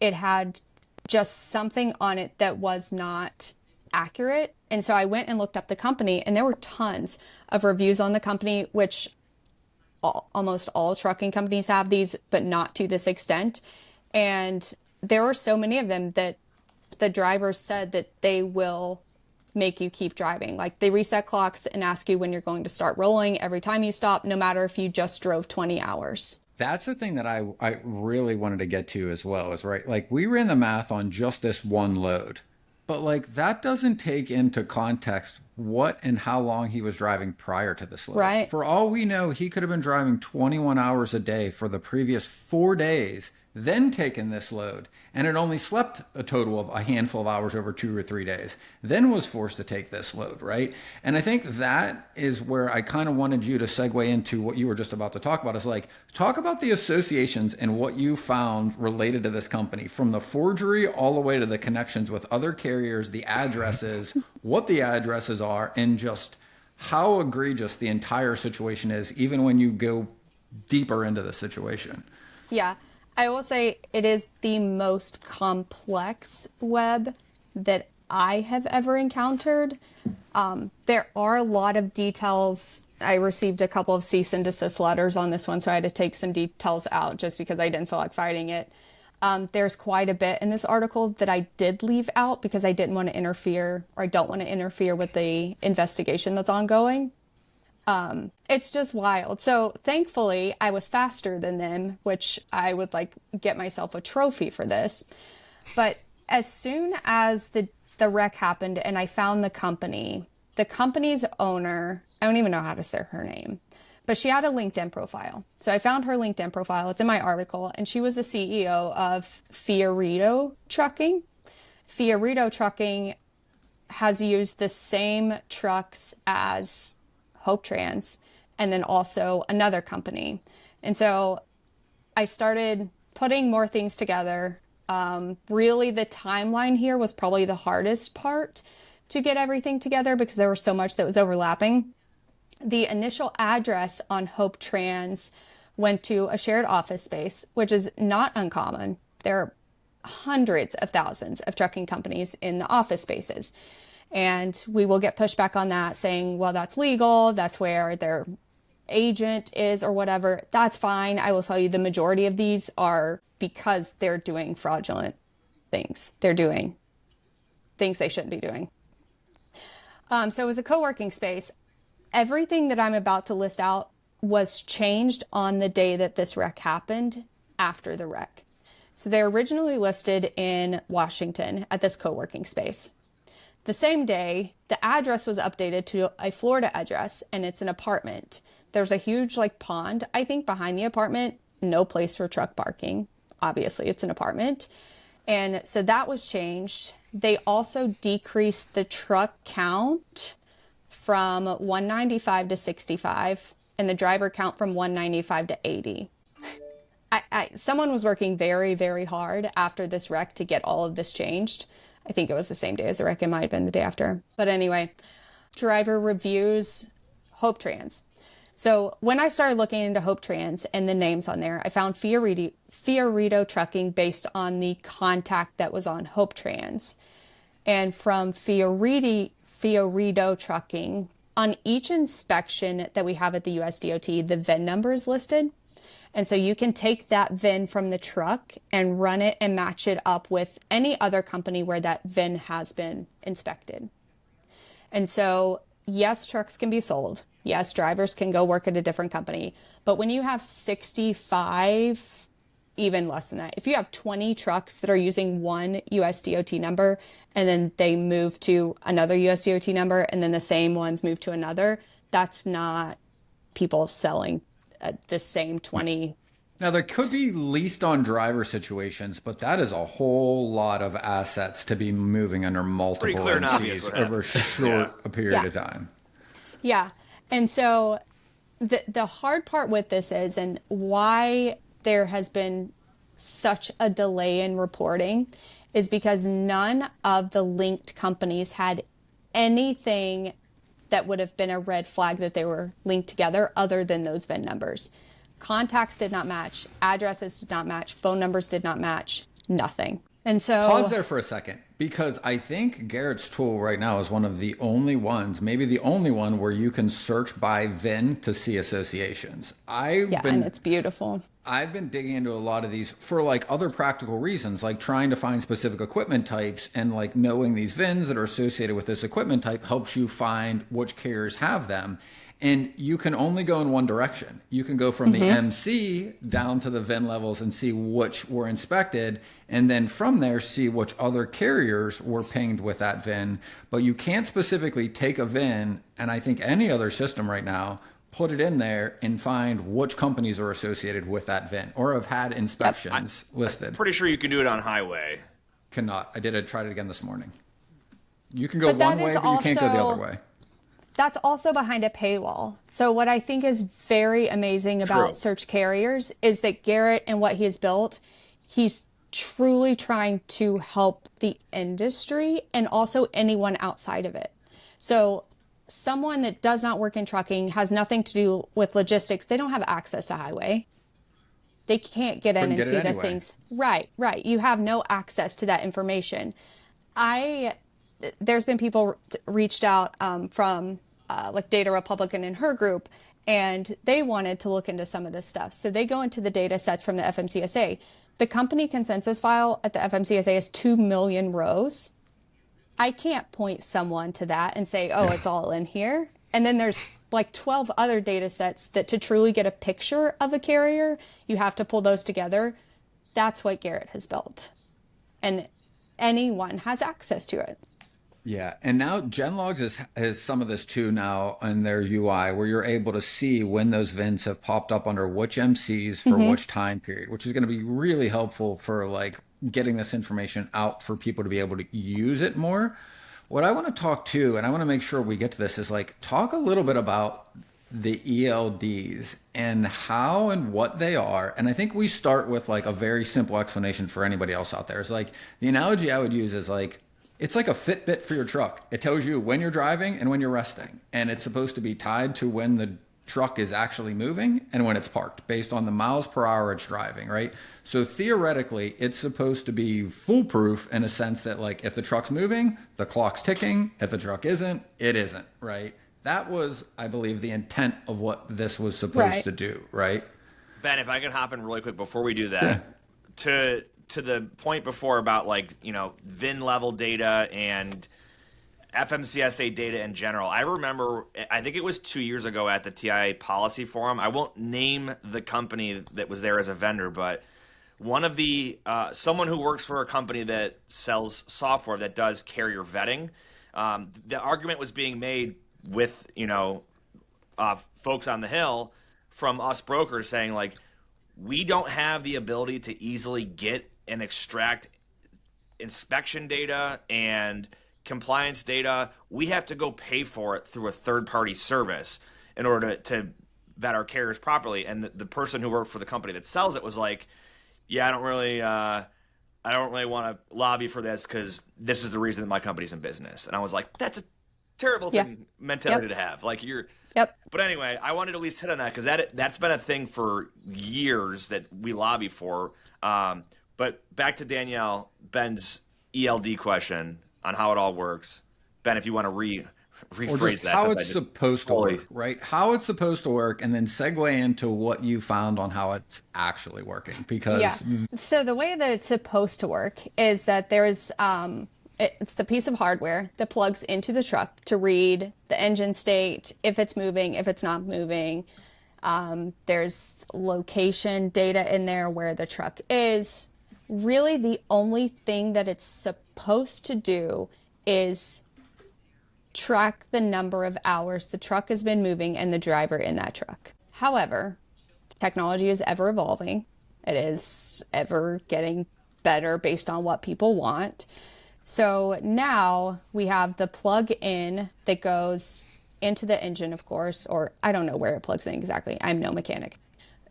It had just something on it that was not accurate. And so I went and looked up the company, and there were tons of reviews on the company, which almost all trucking companies have these, but not to this extent. And there were so many of them that the drivers said that they will make you keep driving. Like, they reset clocks and ask you when you're going to start rolling every time you stop, no matter if you just drove 20 hours. That's the thing that I really wanted to get to as well, is right. Like, we ran the math on just this one load, but like that doesn't take into context what and how long he was driving prior to this load. Right. For all we know, he could have been driving 21 hours a day for the previous 4 days, then taken this load, and had only slept a total of a handful of hours over 2 or 3 days, then was forced to take this load, right? And I think that is where I kind of wanted you to segue into what you were just about to talk about, is like, talk about the associations and what you found related to this company, from the forgery all the way to the connections with other carriers, the addresses, what the addresses are, and just how egregious the entire situation is, even when you go deeper into the situation. Yeah. I will say it is the most complex web that I have ever encountered. There are a lot of details. I received a couple of cease and desist letters on this one, so I had to take some details out just because I didn't feel like fighting it. There's quite a bit in this article that I did leave out because I didn't want to interfere, or I don't want to interfere with the investigation that's ongoing. It's just wild. So thankfully I was faster than them, which I would like get myself a trophy for this. But as soon as the wreck happened and I found the company's owner, I don't even know how to say her name, but she had a LinkedIn profile. So I found her LinkedIn profile. It's in my article. And she was the CEO of Fiorito Trucking. Fiorito Trucking has used the same trucks as Hope Trans and then also another company. And so I started putting more things together. Really, the timeline here was probably the hardest part to get everything together because there was so much that was overlapping. The initial address on Hope Trans went to a shared office space, which is not uncommon. There are hundreds of thousands of trucking companies in the office spaces. And we will get pushback on that saying, well, that's legal. That's where their agent is or whatever. That's fine. I will tell you the majority of these are because they're doing fraudulent things. They're doing things they shouldn't be doing. So it was a co-working space. Everything that I'm about to list out was changed on the day that this wreck happened after the wreck. So they're originally listed in Washington at this co-working space. The same day, the address was updated to a Florida address, and it's an apartment. There's a huge pond, I think, behind the apartment. No place for truck parking. Obviously, it's an apartment. And so that was changed. They also decreased the truck count from 195 to 65 and the driver count from 195 to 80. Someone was working very, very hard after this wreck to get all of this changed. I think it was the same day as the wreck. It might have been the day after. But anyway, driver reviews Hope Trans. So when I started looking into Hope Trans and the names on there, I found Fiorito Trucking based on the contact that was on Hope Trans. And from Fiorito Trucking, on each inspection that we have at the USDOT, the VIN number is listed. And so you can take that VIN from the truck and run it and match it up with any other company where that VIN has been inspected. And so, yes, trucks can be sold. Yes, drivers can go work at a different company. But when you have 65, even less than that, if you have 20 trucks that are using one USDOT number and then they move to another USDOT number and then the same ones move to another, that's not people selling the same 20. Now, there could be leased on driver situations, but that is a whole lot of assets to be moving under multiple clear and obvious MCs over a period of time. Yeah. And so the hard part with this is, and why there has been such a delay in reporting, is because none of the linked companies had anything that would have been a red flag that they were linked together other than those VIN numbers. Contacts did not match, addresses did not match, phone numbers did not match, nothing. And so pause there for a second, because I think Garrett's tool right now is one of the only ones, maybe the only one, where you can search by VIN to see associations. And it's beautiful. I've been digging into a lot of these for other practical reasons, like trying to find specific equipment types, and knowing these VINs that are associated with this equipment type helps you find which carriers have them. And you can only go in one direction. You can go from the MC down to the VIN levels and see which were inspected, and then from there see which other carriers were pinged with that VIN. But you can't specifically take a VIN, and I think any other system right now, put it in there and find which companies are associated with that VIN or have had inspections listed. I'm pretty sure you can do it on highway. Cannot. I tried it again this morning. You can go one way, but you can't go the other way. That's also behind a paywall. So what I think is very amazing about search carriers is that Garrett and what he has built, he's truly trying to help the industry and also anyone outside of it. So someone that does not work in trucking, has nothing to do with logistics, they don't have access to highway. They can't get in and see the things. Right. You have no access to that information. There's been people reached out from Data Republican in her group, and they wanted to look into some of this stuff. So they go into the data sets from the FMCSA. The company consensus file at the FMCSA is 2 million rows. I can't point someone to that and say, it's all in here. And then there's 12 other data sets that to truly get a picture of a carrier, you have to pull those together. That's what Garrett has built. And anyone has access to it. Yeah, and now Genlogs is some of this too now in their UI, where you're able to see when those VINs have popped up under which MCs for which time period, which is going to be really helpful for like getting this information out for people to be able to use it more. What I want to talk to, and I want to make sure we get to this, is like talk a little bit about the ELDs and how and what they are. And I think we start with like a very simple explanation for anybody else out there. It's like the analogy I would use is like it's like a Fitbit for your truck. It tells you when you're driving and when you're resting. And it's supposed to be tied to when the truck is actually moving and when it's parked based on the miles per hour it's driving, right? So theoretically, it's supposed to be foolproof in a sense that like if the truck's moving, the clock's ticking. If the truck isn't, it isn't, right? That was, I believe, the intent of what this was supposed to do, right? Ben, if I could hop in really quick before we do that, to the point before about like, you know, VIN level data and FMCSA data in general. I remember, I think it was 2 years ago at the TIA policy forum. I won't name the company that was there as a vendor, but one of the someone who works for a company that sells software that does carrier vetting. The argument was being made with, you know, folks on the Hill from us brokers saying like, we don't have the ability to easily get and extract inspection data and compliance data. We have to go pay for it through a third-party service in order to vet our carriers properly. And the person who worked for the company that sells it was like, yeah, I don't really want to lobby for this because this is the reason that my company's in business. And I was like, that's a terrible mentality to have. Like you're. Yep. But anyway, I wanted to at least hit on that because that's been a thing for years that we lobby for. But back to Danielle, Ben's ELD question on how it all works. Ben, if you want to rephrase that. How it's supposed to work, right? How it's supposed to work, and then segue into what you found on how it's actually working. Because so the way that it's supposed to work is that there's it's a piece of hardware that plugs into the truck to read the engine state, if it's moving, if it's not moving. There's location data in there where the truck is. Really, the only thing that it's supposed to do is track the number of hours the truck has been moving and the driver in that truck. However, technology is ever evolving. It is ever getting better based on what people want. So now we have the plug-in that goes into the engine, of course, or I don't know where it plugs in exactly. I'm no mechanic.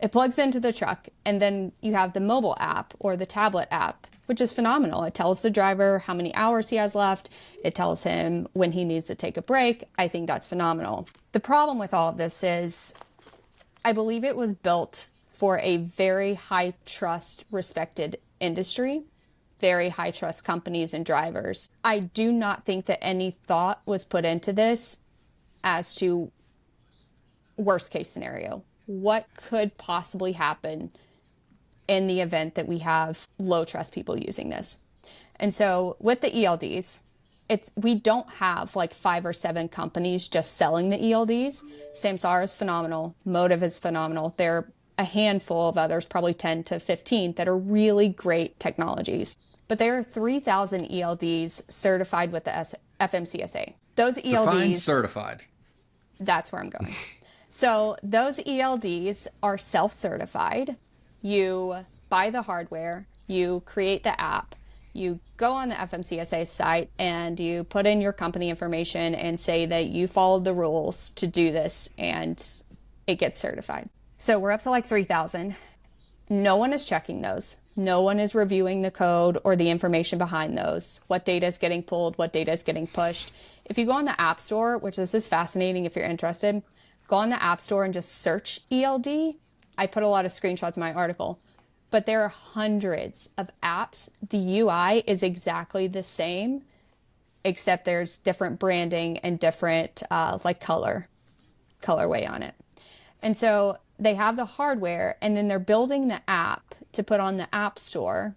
It plugs into the truck, and then you have the mobile app or the tablet app, which is phenomenal. It tells the driver how many hours he has left. It tells him when he needs to take a break. I think that's phenomenal. The problem with all of this is I believe it was built for a very high trust, respected industry, very high trust companies and drivers. I do not think that any thought was put into this as to worst case scenario. What could possibly happen in the event that we have low trust people using this? And so with the ELDs, we don't have like 5 or 7 companies just selling the ELDs. Samsara is phenomenal. Motive is phenomenal. There are a handful of others, probably 10 to 15, that are really great technologies. But there are 3,000 ELDs certified with the FMCSA. Those ELDs... Define certified. That's where I'm going. So those ELDs are self-certified. You buy the hardware, you create the app, you go on the FMCSA site, and you put in your company information and say that you followed the rules to do this, and it gets certified. So we're up to like 3,000. No one is checking those. No one is reviewing the code or the information behind those. What data is getting pulled, what data is getting pushed. If you go on the App Store, which this is fascinating if you're interested, go on the App Store and just search ELD. I put a lot of screenshots in my article, but there are hundreds of apps. The UI is exactly the same, except there's different branding and different like colorway on it. And so they have the hardware, and then they're building the app to put on the App Store.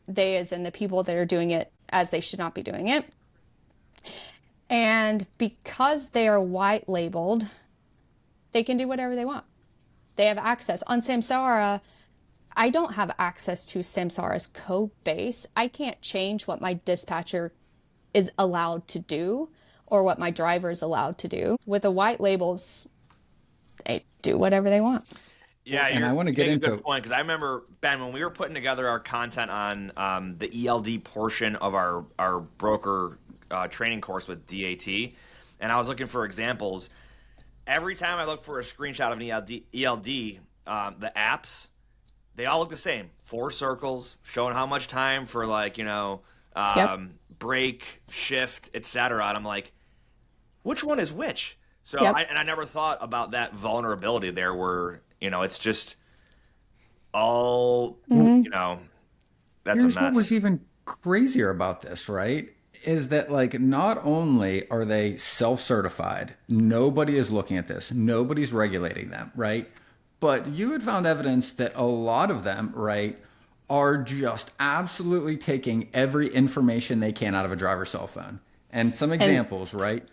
They, as in the people that are doing it as they should not be doing it. And because they are white labeled, they can do whatever they want. They have access. On Samsara, I don't have access to Samsara's code base. I can't change what my dispatcher is allowed to do or what my driver is allowed to do. With the white labels, they do whatever they want. Yeah, and I want to you get make into a good point, because I remember, Ben, when we were putting together our content on the ELD portion of our broker training course with DAT, and I was looking for examples. Every time I look for a screenshot of an ELD, the apps, they all look the same. 4 circles showing how much time for, like, break, shift, etc. And I'm like, which one is which? So I never thought about that vulnerability there, where it's just all that's Here's a mess. what was even crazier about this, right? Is that, like, not only are they self-certified, nobody is looking at this, nobody's regulating them, right? But you had found evidence that a lot of them, right, are just absolutely taking every information they can out of a driver's cell phone. And some examples, right?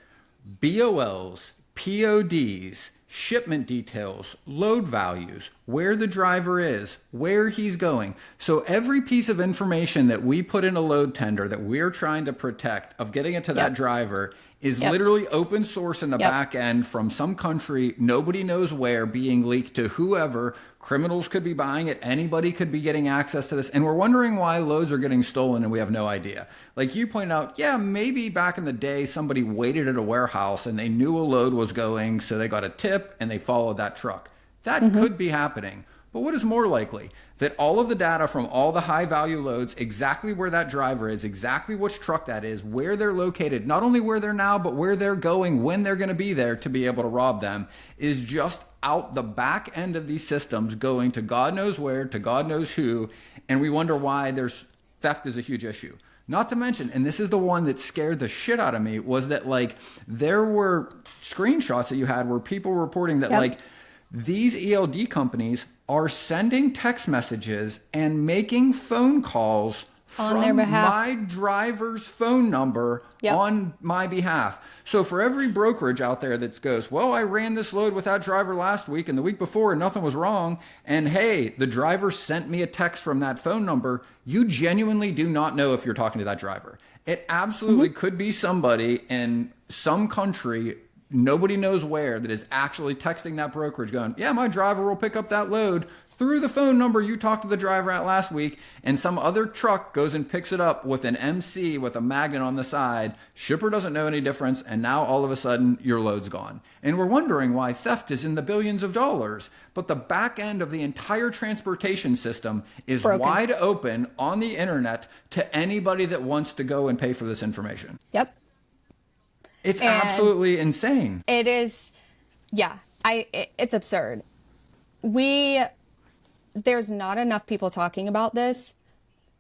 BOLs, PODs, shipment details, load values, where the driver is, where he's going. So every piece of information that we put in a load tender that we're trying to protect of getting it to that driver is literally open source in the back end from some country, nobody knows where, being leaked to whoever. Criminals could be buying it. Anybody could be getting access to this. And we're wondering why loads are getting stolen and we have no idea. Like you pointed out, maybe back in the day, somebody waited at a warehouse and they knew a load was going, so they got a tip and they followed that truck. That could be happening. But what is more likely? That all of the data from all the high value loads, exactly where that driver is, exactly which truck that is, where they're located, not only where they're now, but where they're going, when they're going to be there to be able to rob them, is just out the back end of these systems, going to God knows where, to God knows who. And we wonder why theft is a huge issue. Not to mention, and this is the one that scared the shit out of me, was that, like, there were screenshots that you had where people were reporting that like these ELD companies are sending text messages and making phone calls on their behalf, my driver's phone number on my behalf. So for every brokerage out there that goes, well, I ran this load with that driver last week and the week before and nothing was wrong, and hey, the driver sent me a text from that phone number, you genuinely do not know if you're talking to that driver. It absolutely could be somebody in some country, nobody knows where, that is actually texting that brokerage going, yeah, my driver will pick up that load through the phone number you talked to the driver at last week. And some other truck goes and picks it up with an MC with a magnet on the side. Shipper doesn't know any difference. And now all of a sudden your load's gone. And we're wondering why theft is in the billions of dollars. But the back end of the entire transportation system is wide open on the internet to anybody that wants to go and pay for this information. It's absolutely insane. It is. It's absurd. There's not enough people talking about this.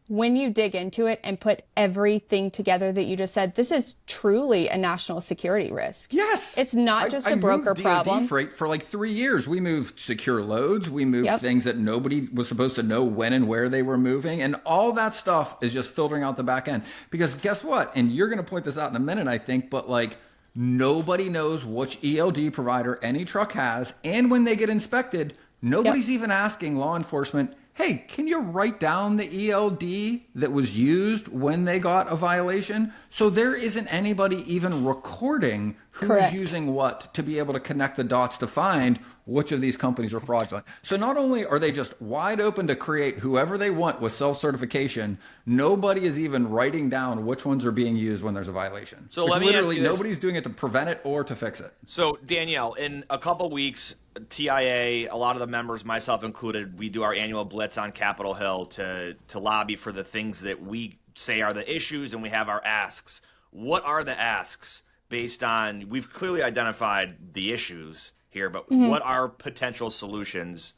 When you dig into it and put everything together that you just said, this is truly a national security risk. Yes. It's not just a broker problem. DoD freight for like 3 years. We moved secure loads. We moved things that nobody was supposed to know when and where they were moving. And all that stuff is just filtering out the back end. Because guess what? And you're going to point this out in a minute, I think, but like, nobody knows which ELD provider any truck has. And when they get inspected, nobody's even asking law enforcement, hey, can you write down the ELD that was used when they got a violation? So there isn't anybody even recording who's using what to be able to connect the dots to find which of these companies are fraudulent. So not only are they just wide open to create whoever they want with self-certification, nobody is even writing down which ones are being used when there's a violation. So let me ask you this. Nobody's doing it to prevent it or to fix it. So Danielle, in a couple weeks, TIA, a lot of the members, myself included, we do our annual blitz on Capitol Hill to lobby for the things that we say are the issues, and we have our asks. What are the asks based on, we've clearly identified the issues here, but what are potential solutions,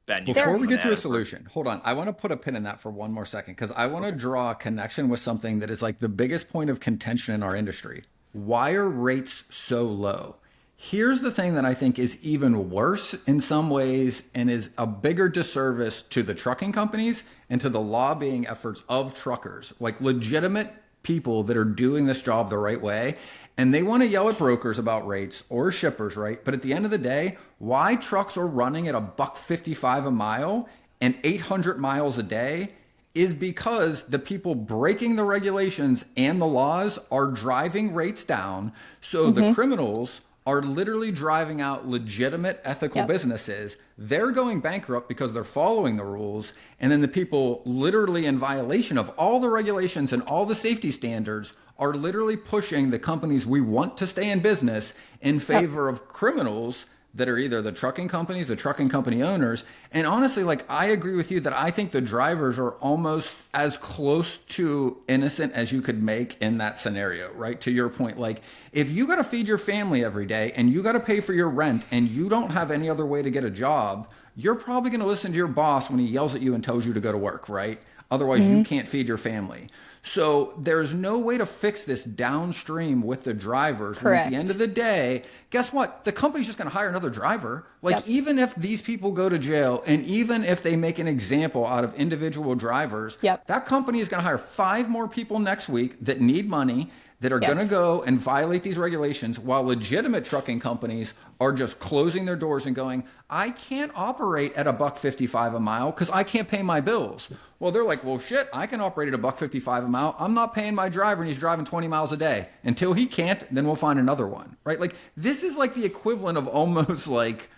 Ben? Before we get to a solution, hold on. I want to put a pin in that for one more second, because I want to draw a connection with something that is like the biggest point of contention in our industry. Why are rates so low? Here's the thing that I think is even worse in some ways and is a bigger disservice to the trucking companies and to the lobbying efforts of truckers, like legitimate people that are doing this job the right way. And they want to yell at brokers about rates or shippers, right? But at the end of the day, why trucks are running at $1.55 a mile and 800 miles a day is because the people breaking the regulations and the laws are driving rates down. So the criminals are literally driving out legitimate ethical businesses. They're going bankrupt because they're following the rules. And then the people literally in violation of all the regulations and all the safety standards are literally pushing the companies we want to stay in business in favor of criminals that are either the trucking companies, the trucking company owners. And honestly, like, I agree with you that I think the drivers are almost as close to innocent as you could make in that scenario, right? To your point, like, if you got to feed your family every day and you got to pay for your rent and you don't have any other way to get a job, you're probably going to listen to your boss when he yells at you and tells you to go to work, right? Otherwise, you can't feed your family. So there's no way to fix this downstream with the drivers. Correct. At the end of the day, guess what? The company's just going to hire another driver. Like, even if these people go to jail and even if they make an example out of individual drivers, that company is going to hire 5 more people next week that need money, that are going to go and violate these regulations, while legitimate trucking companies are just closing their doors and going, I can't operate at $1.55 a mile because I can't pay my bills. Well, they're like, well, shit, I can operate at $1.55 a mile. I'm not paying my driver and he's driving 20 miles a day. Until he can't, then we'll find another one, right? Like, this is like the equivalent of almost like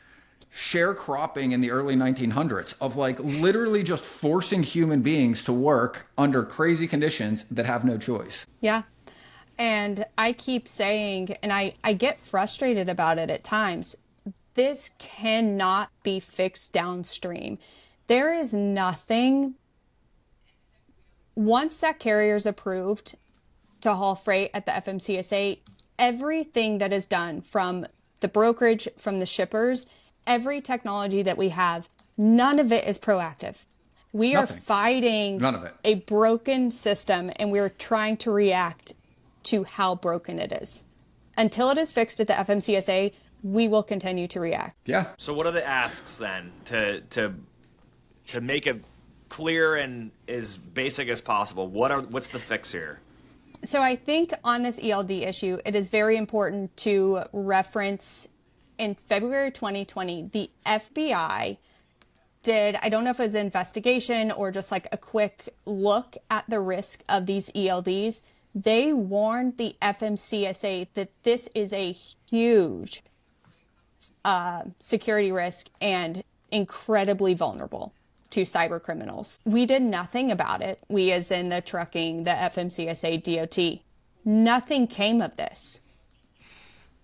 sharecropping in the early 1900s, of like literally just forcing human beings to work under crazy conditions that have no choice. Yeah. And I keep saying, and I get frustrated about it at times, this cannot be fixed downstream. There is nothing, once that carrier's approved to haul freight at the FMCSA, everything that is done from the brokerage, from the shippers, every technology that we have, none of it is proactive. We are fighting None of it. a broken system, and we're trying to react to how broken it is. Until it is fixed at the FMCSA, we will continue to react. Yeah. So what are the asks then to make it clear and as basic as possible? What's the fix here? So I think on this ELD issue, it is very important to reference in February 2020, the FBI did, I don't know if it was an investigation or just like a quick look at the risk of these ELDs. They warned the FMCSA that this is a huge security risk and incredibly vulnerable to cyber criminals. We did nothing about it. We, as in the trucking, the FMCSA, DOT, nothing came of this.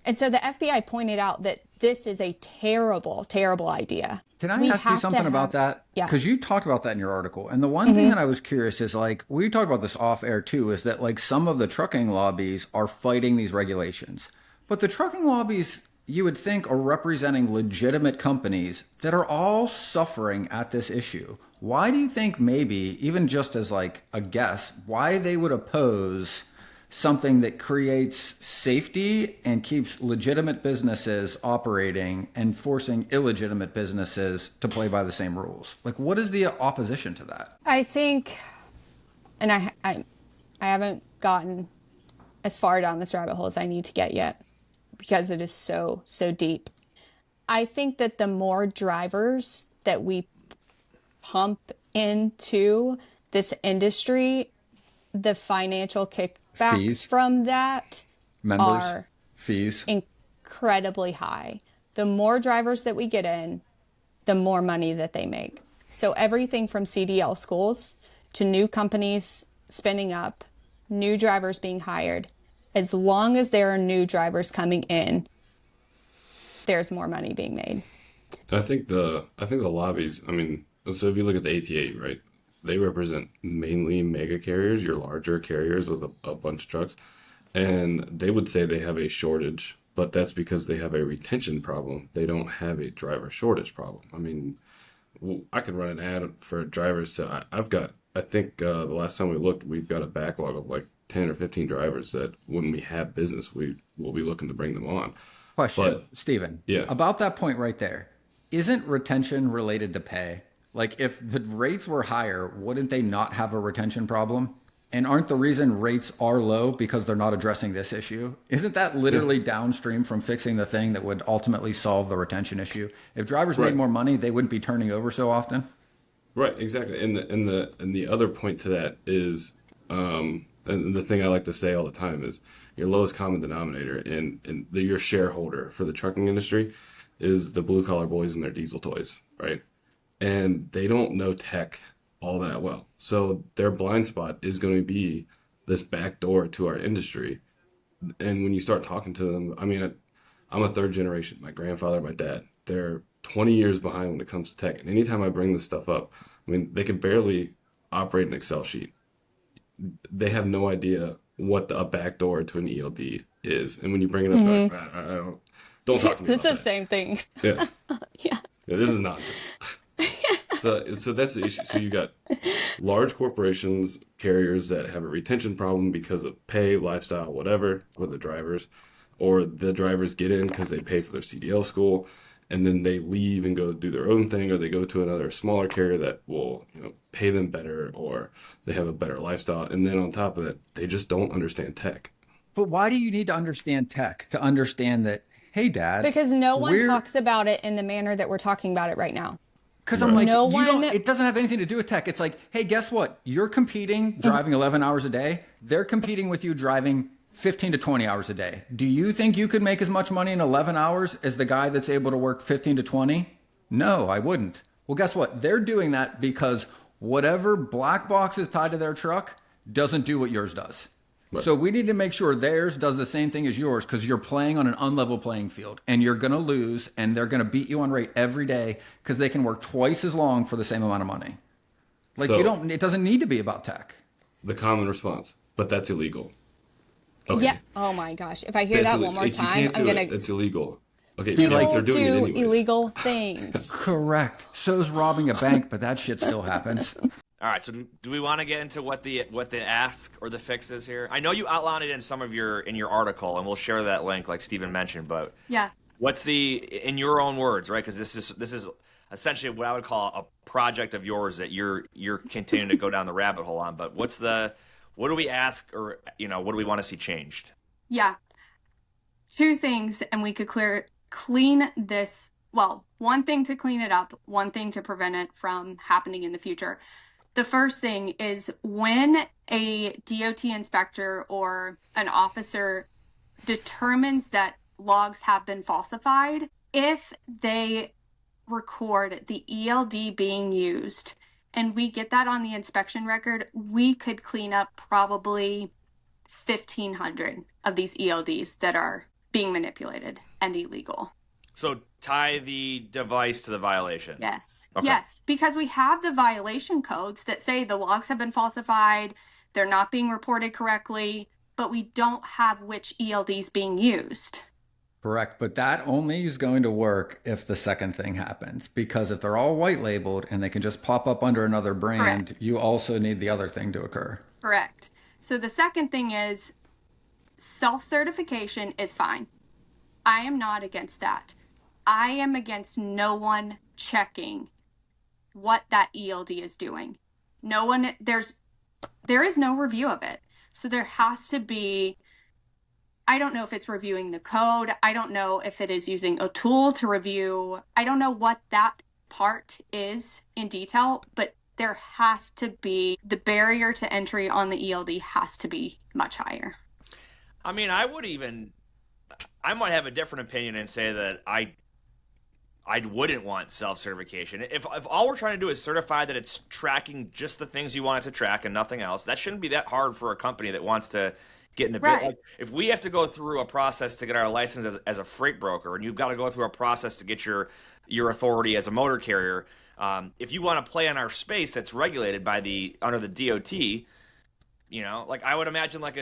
And so the FBI pointed out that this is a terrible, terrible idea. Can I ask you something about that? Yeah. Because you talked about that in your article. And the one thing that I was curious is, like, we talked about this off air too, is that like some of the trucking lobbies are fighting these regulations. But the trucking lobbies, you would think, are representing legitimate companies that are all suffering at this issue. Why do you think, maybe, even just as like a guess, why they would oppose something that creates safety and keeps legitimate businesses operating and forcing illegitimate businesses to play by the same rules? Like, what is the opposition to that? I think, and I haven't gotten as far down this rabbit hole as I need to get yet, because it is so, so deep. I think that the more drivers that we pump into this industry, the financial kickbacks from that are fees incredibly high. The more drivers that we get in, the more money that they make. So everything from CDL schools to new companies spinning up, new drivers being hired, as long as there are new drivers coming in, there's more money being made. I think the lobbies, I mean, so if you look at the ATA, right? They represent mainly mega carriers, your larger carriers with a bunch of trucks. And they would say they have a shortage, but that's because they have a retention problem. They don't have a driver shortage problem. I mean, I could run an ad for drivers. So I think the last time we looked, we've got a backlog of like 10 or 15 drivers that when we have business, we will be looking to bring them on. Question, Stephen. Yeah. About that point right there, isn't retention related to pay? Like, if the rates were higher, wouldn't they not have a retention problem? And aren't the reason rates are low because they're not addressing this issue? Isn't that literally downstream from fixing the thing that would ultimately solve the retention issue? If drivers made more money, they wouldn't be turning over so often. Right, exactly. And the other point to that is, and the thing I like to say all the time is your lowest common denominator and your shareholder for the trucking industry is the blue collar boys and their diesel toys, right? And they don't know tech all that well. So their blind spot is going to be this back door to our industry. And when you start talking to them, I mean, I'm a third generation. My grandfather, my dad, they're 20 years behind when it comes to tech. And anytime I bring this stuff up, I mean, they can barely operate an Excel sheet. They have no idea what a back door to an ELD is. And when you bring it up, they're like, I don't talk to me It's about the that. same thing. Yeah. Yeah. Yeah, this is nonsense. So that's the issue. So you got large corporations, carriers that have a retention problem because of pay, lifestyle, whatever, with the drivers, or the drivers get in because they pay for their CDL school, and then they leave and go do their own thing, or they go to another smaller carrier that will, pay them better, or they have a better lifestyle, and then on top of that, they just don't understand tech. But why do you need to understand tech to understand that, hey, Dad? Because no one we're- talks about it in the manner that we're talking about it right now. Because I'm like, No you don't, one- it doesn't have anything to do with tech. It's like, hey, guess what? You're competing, driving 11 hours a day. They're competing with you driving 15 to 20 hours a day. Do you think you could make as much money in 11 hours as the guy that's able to work 15 to 20? No, I wouldn't. Well, guess what? They're doing that because whatever black box is tied to their truck doesn't do what yours does. Right. So we need to make sure theirs does the same thing as yours, because you're playing on an unlevel playing field and you're going to lose, and they're going to beat you on rate every day because they can work twice as long for the same amount of money. Like So- it doesn't need to be about tech. The common response, but that's illegal. Okay. Yeah. Oh my gosh. If I hear That's that one more you time, can't I'm do gonna. it. It's illegal. Okay, People like they're doing it do anyways. illegal things. Correct. So's robbing a bank, but that shit still happens. All right, so do we want to get into what the ask or the fix is here? I know you outlined it in some of your article, and we'll share that link, like Steven mentioned. But Yeah. what's in your own words, right? Because this is essentially what I would call a project of yours that you're continuing to go down the rabbit hole on. But what do we ask, or what do we want to see changed? Yeah. Two things, and we could clean this. Well, one thing to clean it up, one thing to prevent it from happening in the future. The first thing is when a DOT inspector or an officer determines that logs have been falsified, if they record the ELD being used and we get that on the inspection record, we could clean up probably 1,500 of these ELDs that are being manipulated and illegal. So tie the device to the violation. Yes. Okay. Yes, because we have the violation codes that say the logs have been falsified, they're not being reported correctly, but we don't have which ELDs being used. Correct. But that only is going to work if the second thing happens, because if they're all white labeled and they can just pop up under another brand, Correct. you also need the other thing to occur. Correct. So the second thing is self-certification is fine. I am not against that. I am against no one checking what that ELD is doing. There is no review of it. So there has to be, I don't know if it's reviewing the code. I don't know if it is using a tool to review. I don't know what that part is in detail, but there has to be, the barrier to entry on the ELD has to be much higher. I mean, I might have a different opinion and say that I wouldn't want self-certification. If all we're trying to do is certify that it's tracking just the things you want it to track and nothing else, that shouldn't be that hard for a company that wants to get into Right. like, if we have to go through a process to get our license as a freight broker, and you've got to go through a process to get your authority as a motor carrier, if you want to play in our space that's regulated by under the DOT, like I would imagine like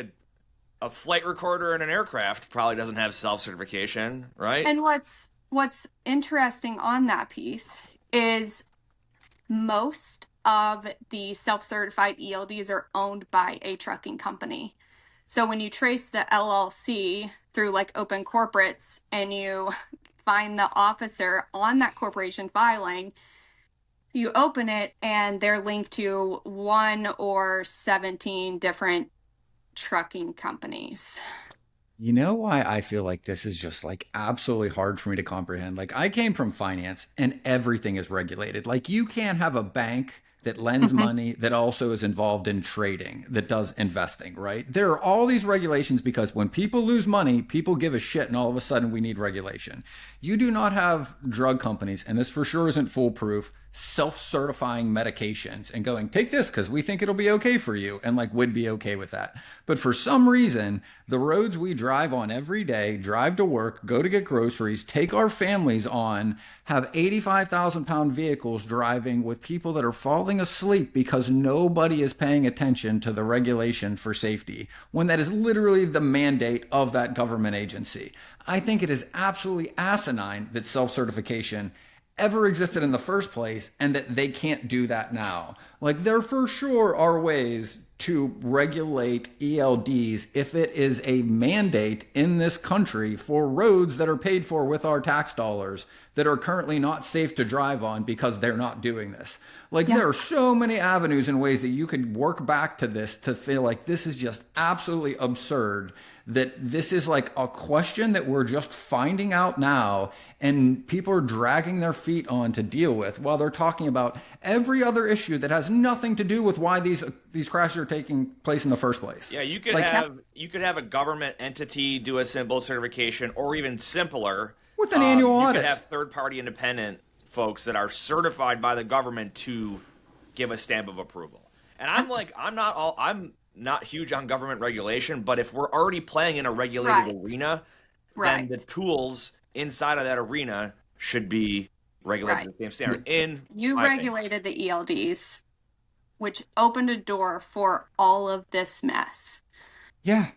a flight recorder in an aircraft probably doesn't have self-certification, right? And what's interesting on that piece is most of the self-certified ELDs are owned by a trucking company. So when you trace the LLC through like open corporates and you find the officer on that corporation filing, you open it and they're linked to 1 or 17 different trucking companies. You know why I feel like this is just like absolutely hard for me to comprehend? Like, I came from finance and everything is regulated. Like, you can't have a bank that lends Mhm. money that also is involved in trading, that does investing, right? There are all these regulations because when people lose money, people give a shit and all of a sudden we need regulation. You do not have drug companies, and this for sure isn't foolproof, self-certifying medications and going, take this because we think it'll be okay for you, and like would be okay with that. But for some reason, the roads we drive on every day, drive to work, go to get groceries, take our families on, have 85,000-pound vehicles driving with people that are falling asleep because nobody is paying attention to the regulation for safety, when that is literally the mandate of that government agency. I think it is absolutely asinine that self-certification ever existed in the first place and that they can't do that now. Like, there for sure are ways to regulate ELDs if it is a mandate in this country for roads that are paid for with our tax dollars that are currently not safe to drive on because they're not doing this. Like, there are so many avenues and ways that you could work back to this to feel like this is just absolutely absurd, that this is like a question that we're just finding out now and people are dragging their feet on to deal with while they're talking about every other issue that has nothing to do with why these crashes are taking place in the first place. Yeah, you could Like, have a government entity do a simple certification, or even simpler, with an annual you audit. could have third-party independent folks that are certified by the government to give a stamp of approval. And I'm not huge on government regulation, but if we're already playing in a regulated arena, then the tools inside of that arena should be regulated to the same standard. You regulated the ELDs, which opened a door for all of this mess. Yeah.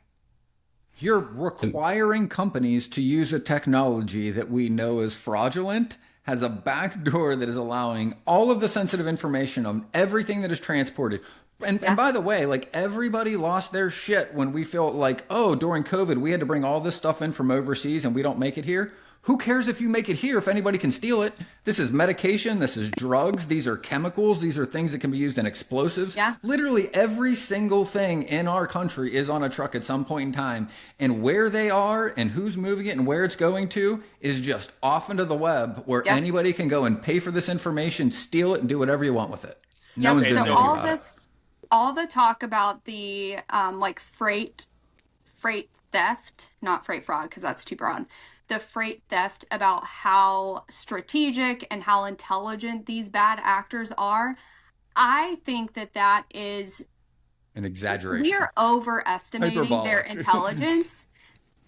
You're requiring companies to use a technology that we know is fraudulent, has a backdoor that is allowing all of the sensitive information on everything that is transported. And by the way, like, everybody lost their shit when we felt like, oh, during COVID, we had to bring all this stuff in from overseas and we don't make it here. Who cares if you make it here if anybody can steal it? This is medication. This is drugs. These are chemicals. These are things that can be used in explosives. Yeah. Literally every single thing in our country is on a truck at some point in time. And where they are and who's moving it and where it's going to is just off into the web where anybody can go and pay for this information, steal it, and do whatever you want with it. No one's doing anything about it. All the talk about the like freight theft, not freight fraud, because that's too broad. The freight theft, about how strategic and how intelligent these bad actors are. I think that is an exaggeration. We are overestimating their intelligence.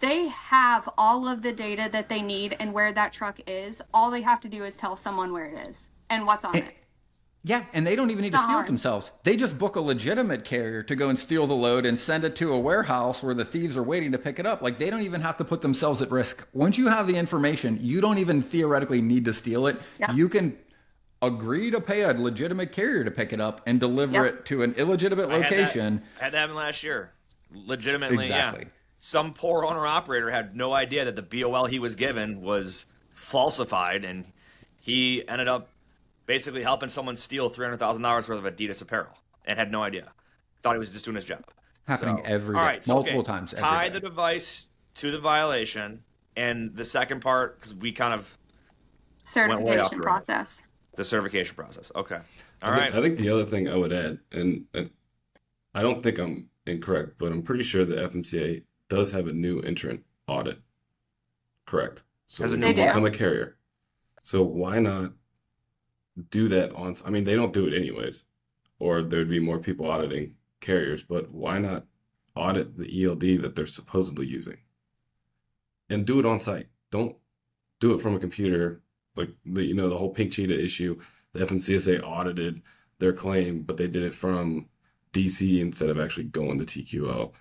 They have all of the data that they need and where that truck is. All they have to do is tell someone where it is and what's on it. Yeah, and they don't even need to steal it themselves. They just book a legitimate carrier to go and steal the load and send it to a warehouse where the thieves are waiting to pick it up. Like, they don't even have to put themselves at risk. Once you have the information, you don't even theoretically need to steal it. Yeah. You can agree to pay a legitimate carrier to pick it up and deliver it to an illegitimate location. Had that happen last year. Legitimately, exactly. Yeah. Some poor owner-operator had no idea that the BOL he was given was falsified, and he ended up basically helping someone steal $300,000 worth of Adidas apparel and had no idea. Thought he was just doing his job. Happening every day, multiple times every day. Tie the device to the violation, and the second part, because we kind of certification process. The certification process. Okay. All right. I think the other thing I would add, and I don't think I'm incorrect, but I'm pretty sure the FMCA does have a new entrant audit. Correct. So when you become a carrier. So why not do that on? I mean, they don't do it anyways, or there'd be more people auditing carriers. But why not audit the ELD that they're supposedly using, and do it on site? Don't do it from a computer, like the whole pink cheetah issue. The FMCSA audited their claim, but they did it from DC instead of actually going to TQL.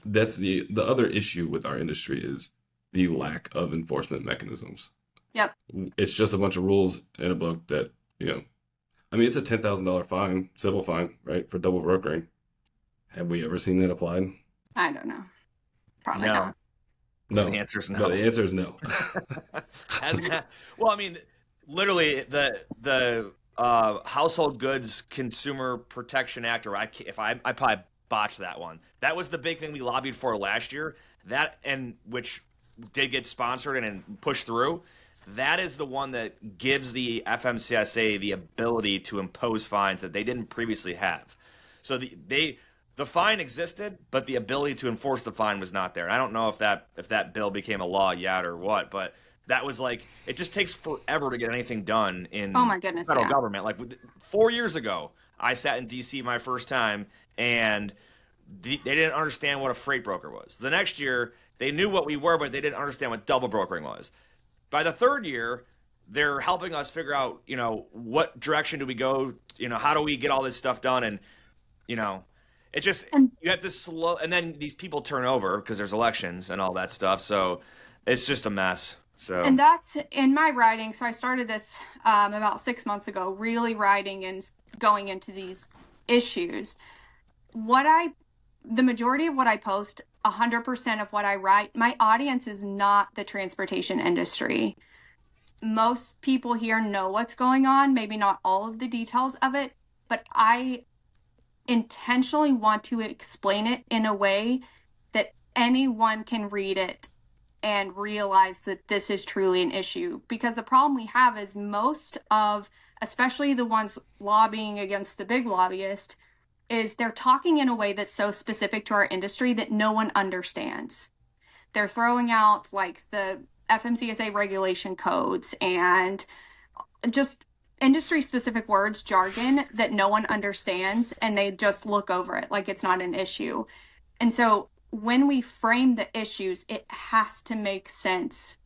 That's the other issue with our industry is the lack of enforcement mechanisms. Yep. It's just a bunch of rules in a book that, I mean, it's a $10,000 fine, civil fine, right, for double brokering. Have we ever seen that applied? I don't know. Probably not. No. The answer is no. No, the answer is no. Well, I mean, literally, the Household Goods Consumer Protection Act, or I probably botched that one. That was the big thing we lobbied for last year. That, and which did get sponsored and pushed through. That is the one that gives the FMCSA the ability to impose fines that they didn't previously have. So the fine existed, but the ability to enforce the fine was not there. And I don't know if that bill became a law yet or what, but that was like, it just takes forever to get anything done in Oh my goodness, federal yeah. government. Like 4 years ago, I sat in D.C. my first time, and they didn't understand what a freight broker was. The next year, they knew what we were, but they didn't understand what double brokering was. By the third year, they're helping us figure out, what direction do we go? How do we get all this stuff done? And, it just, you have to slow, and then these people turn over because there's elections and all that stuff. So it's just a mess. So, and that's in my writing. So I started this about 6 months ago, really writing and going into these issues. The majority of what I post, 100% of what I write, my audience is not the transportation industry. Most people here know what's going on, maybe not all of the details of it, but I intentionally want to explain it in a way that anyone can read it and realize that this is truly an issue. Because the problem we have is most of, especially the ones lobbying against the big lobbyist, is they're talking in a way that's so specific to our industry that no one understands. They're throwing out like the FMCSA regulation codes and just industry specific words, jargon that no one understands, and they just look over it like it's not an issue. And so when we frame the issues, it has to make sense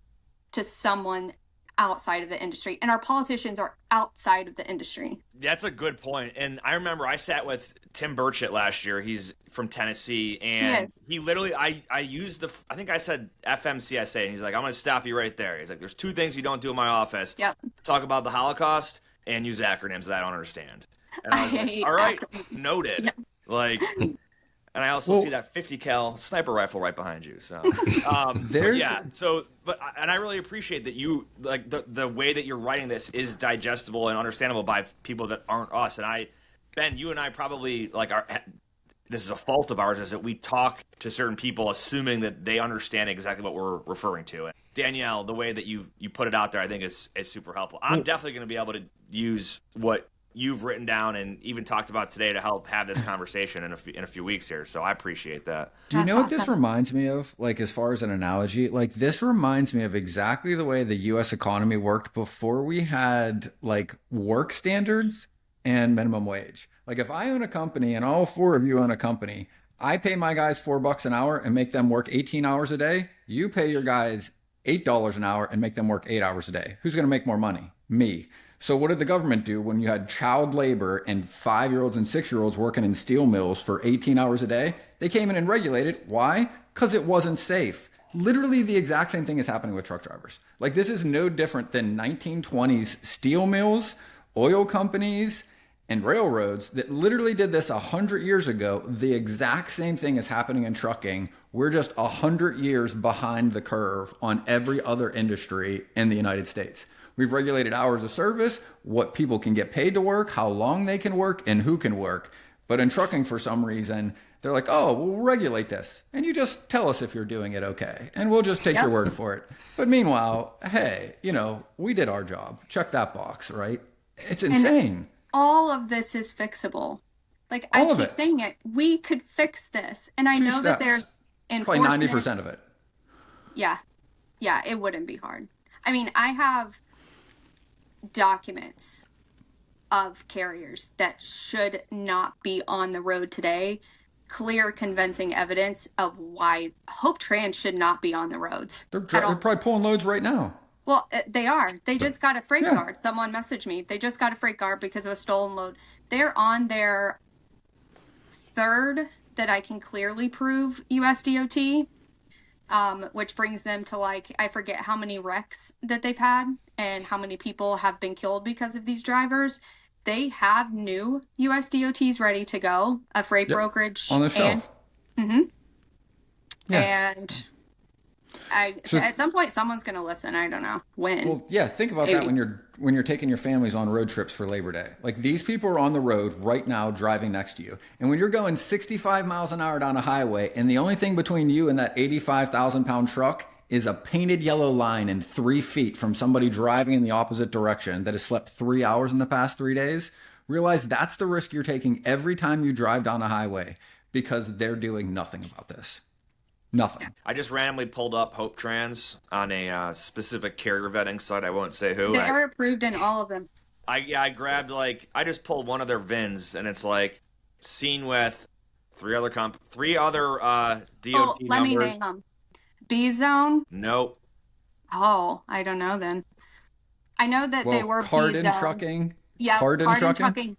to someone outside of the industry, and our politicians are outside of the industry. That's a good point. And I remember I sat with Tim Burchett last year. He's from Tennessee, and he literally, I used I think I said FMCSA, and he's like, I'm going to stop you right there. He's like, there's two things you don't do in my office. Yep. Talk about the Holocaust and use acronyms that I don't understand. And I was like, all right, noted. Yep. Like, and I also see that 50 cal sniper rifle right behind you. So, and I really appreciate that you, like, the way that you're writing this is digestible and understandable by people that aren't us. And Ben, you and I probably, like, this is a fault of ours, is that we talk to certain people assuming that they understand exactly what we're referring to. And Danielle, the way that you put it out there, I think is super helpful. I'm definitely going to be able to use what you've written down and even talked about today to help have this conversation in a few weeks here. So I appreciate that. Do you know what this reminds me of? Like, as far as an analogy, like, this reminds me of exactly the way the U.S. economy worked before we had, like, work standards and minimum wage. Like, if I own a company and all four of you own a company, I pay my guys $4 an hour and make them work 18 hours a day. You pay your guys $8 an hour and make them work 8 hours a day. Who's going to make more money? Me. So what did the government do when you had child labor and 5-year-olds and 6-year-olds working in steel mills for 18 hours a day? They came in and regulated. Why? Because it wasn't safe. Literally the exact same thing is happening with truck drivers. Like, this is no different than 1920s steel mills, oil companies, and railroads that literally did this 100 years ago. The exact same thing is happening in trucking. We're just 100 years behind the curve on every other industry in the United States. We've regulated hours of service, what people can get paid to work, how long they can work, and who can work. But in trucking, for some reason, they're like, oh, we'll regulate this. And you just tell us if you're doing it okay. And we'll just take your word for it. But meanwhile, hey, we did our job. Check that box, right? It's insane. And all of this is fixable. Like, I keep saying it. We could fix this. And I know that there's enforcement. Probably 90% of it. Yeah. Yeah, it wouldn't be hard. I mean, I have documents of carriers that should not be on the road today, clear, convincing evidence of why Hope Trans should not be on the roads. They're probably pulling loads right now. Well, they are. They just got a freight guard. Someone messaged me. They just got a freight guard because of a stolen load. They're on their third that I can clearly prove USDOT, which brings them to, like, I forget how many wrecks that they've had and how many people have been killed because of these drivers. They have new USDOTs ready to go, a freight brokerage on the shelf. And At some point, someone's going to listen. I don't know when. Well, yeah, think about that when you're taking your families on road trips for Labor Day. Like, these people are on the road right now driving next to you. And when you're going 65 miles an hour down a highway and the only thing between you and that 85,000-pound truck is a painted yellow line and 3 feet from somebody driving in the opposite direction that has slept 3 hours in the past 3 days, realize that's the risk you're taking every time you drive down a highway, because they're doing nothing about this. Nothing. I just randomly pulled up Hope Trans on a specific carrier vetting site. I won't say who. They are approved in all of them. I grabbed, I just pulled one of their VINs, and it's seen with three other DOT let me numbers. name them. B-Zone? Nope. Oh, I don't know then. I know that they were Cardin B-Zone. Trucking. Yeah, Cardin Trucking.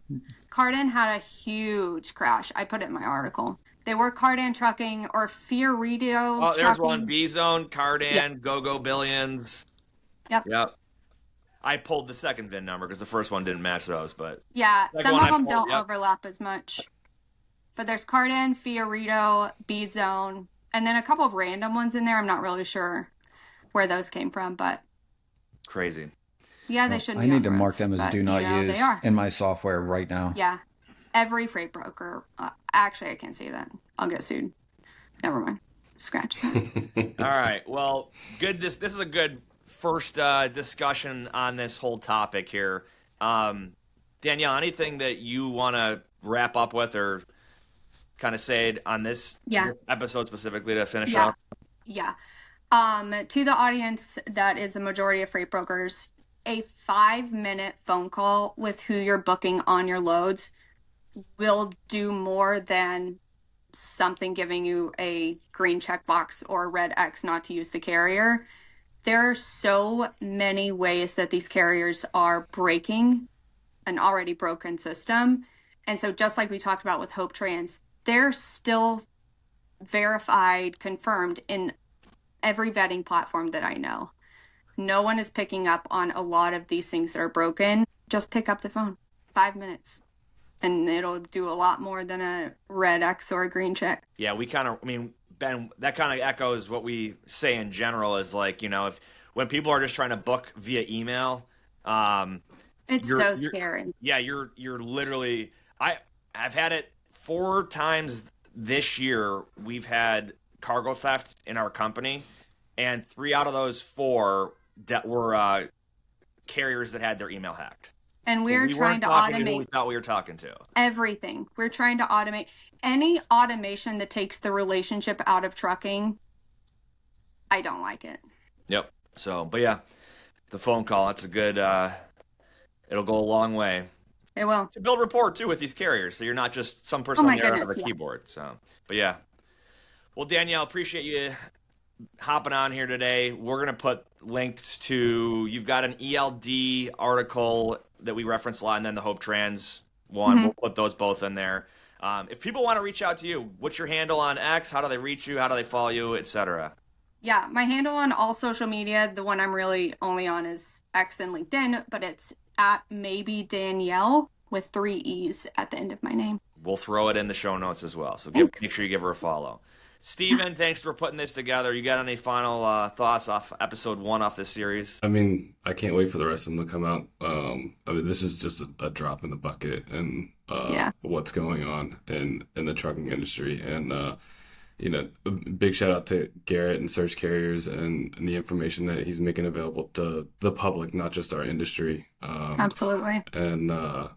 Cardin had a huge crash. I put it in my article. They were Cardin Trucking or Fiorito Oh, there's Trucking. one. B-Zone, Cardin, Yep. Go-Go Billions. Yep. I pulled the second VIN number because the first one didn't match those, but... Yeah, Like some one of I them pulled, don't yep. overlap as much. But there's Cardin, Fiorito, B-Zone, and then a couple of random ones in there. I'm not really sure where those came from, but... Crazy. Yeah, they shouldn't be I on need to roads, mark them as but, do not use they are. in my software right now. Yeah. Every freight broker. Actually, I can't say that. I'll get sued. Never mind. Scratch that. All right. Well, good. This is a good first discussion on this whole topic here. Danielle, anything that you want to wrap up with or kind of say on this episode specifically to finish off? Yeah. To the audience that is the majority of freight brokers, a 5-minute phone call with who you're booking on your loads will do more than something giving you a green checkbox or a red X not to use the carrier. There are so many ways that these carriers are breaking an already broken system. And so just like we talked about with Hope Trans, they're still verified, confirmed in every vetting platform that I know. No one is picking up on a lot of these things that are broken. Just pick up the phone. 5 minutes. And it'll do a lot more than a red X or a green check. Yeah, Ben, that kind of echoes what we say in general is when people are just trying to book via email, it's so scary. Yeah, you're literally, I've had it 4 times this year. We've had cargo theft in our company, and 3 out of those 4 were carriers that had their email hacked. And we're trying to automate who we thought we were talking to. Everything. We're trying to automate any automation that takes the relationship out of trucking. I don't like it. Yep. So, but yeah, the phone call, that's a good, it'll go a long way. It will. To build rapport too with these carriers. So you're not just some person on the other end of a keyboard. So, but yeah. Well, Danielle, appreciate you hopping on here today. We're going to put links to, you've got an ELD article that we referenced a lot, and then the Hope Trans one. Mm-hmm. We'll put those both in there. If people want to reach out to you, what's your handle on X? How do they reach you? How do they follow you, etc.? Yeah, my handle on all social media, the one I'm really only on is X and LinkedIn, but it's at maybe Danielle with 3 E's at the end of my name. We'll throw it in the show notes as well. So make sure you give her a follow. Steven, thanks for putting this together. You got any final thoughts off episode 1 off this series? I mean, I can't wait for the rest of them to come out. This is just a drop in the bucket and what's going on in the trucking industry. And, a big shout out to Garrett and Search Carriers and the information that he's making available to the public, not just our industry. Absolutely. And I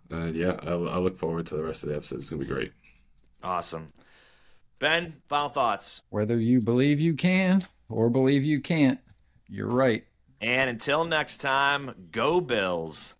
look forward to the rest of the episode. It's going to be great. Awesome. Ben, final thoughts. Whether you believe you can or believe you can't, you're right. And until next time, go Bills.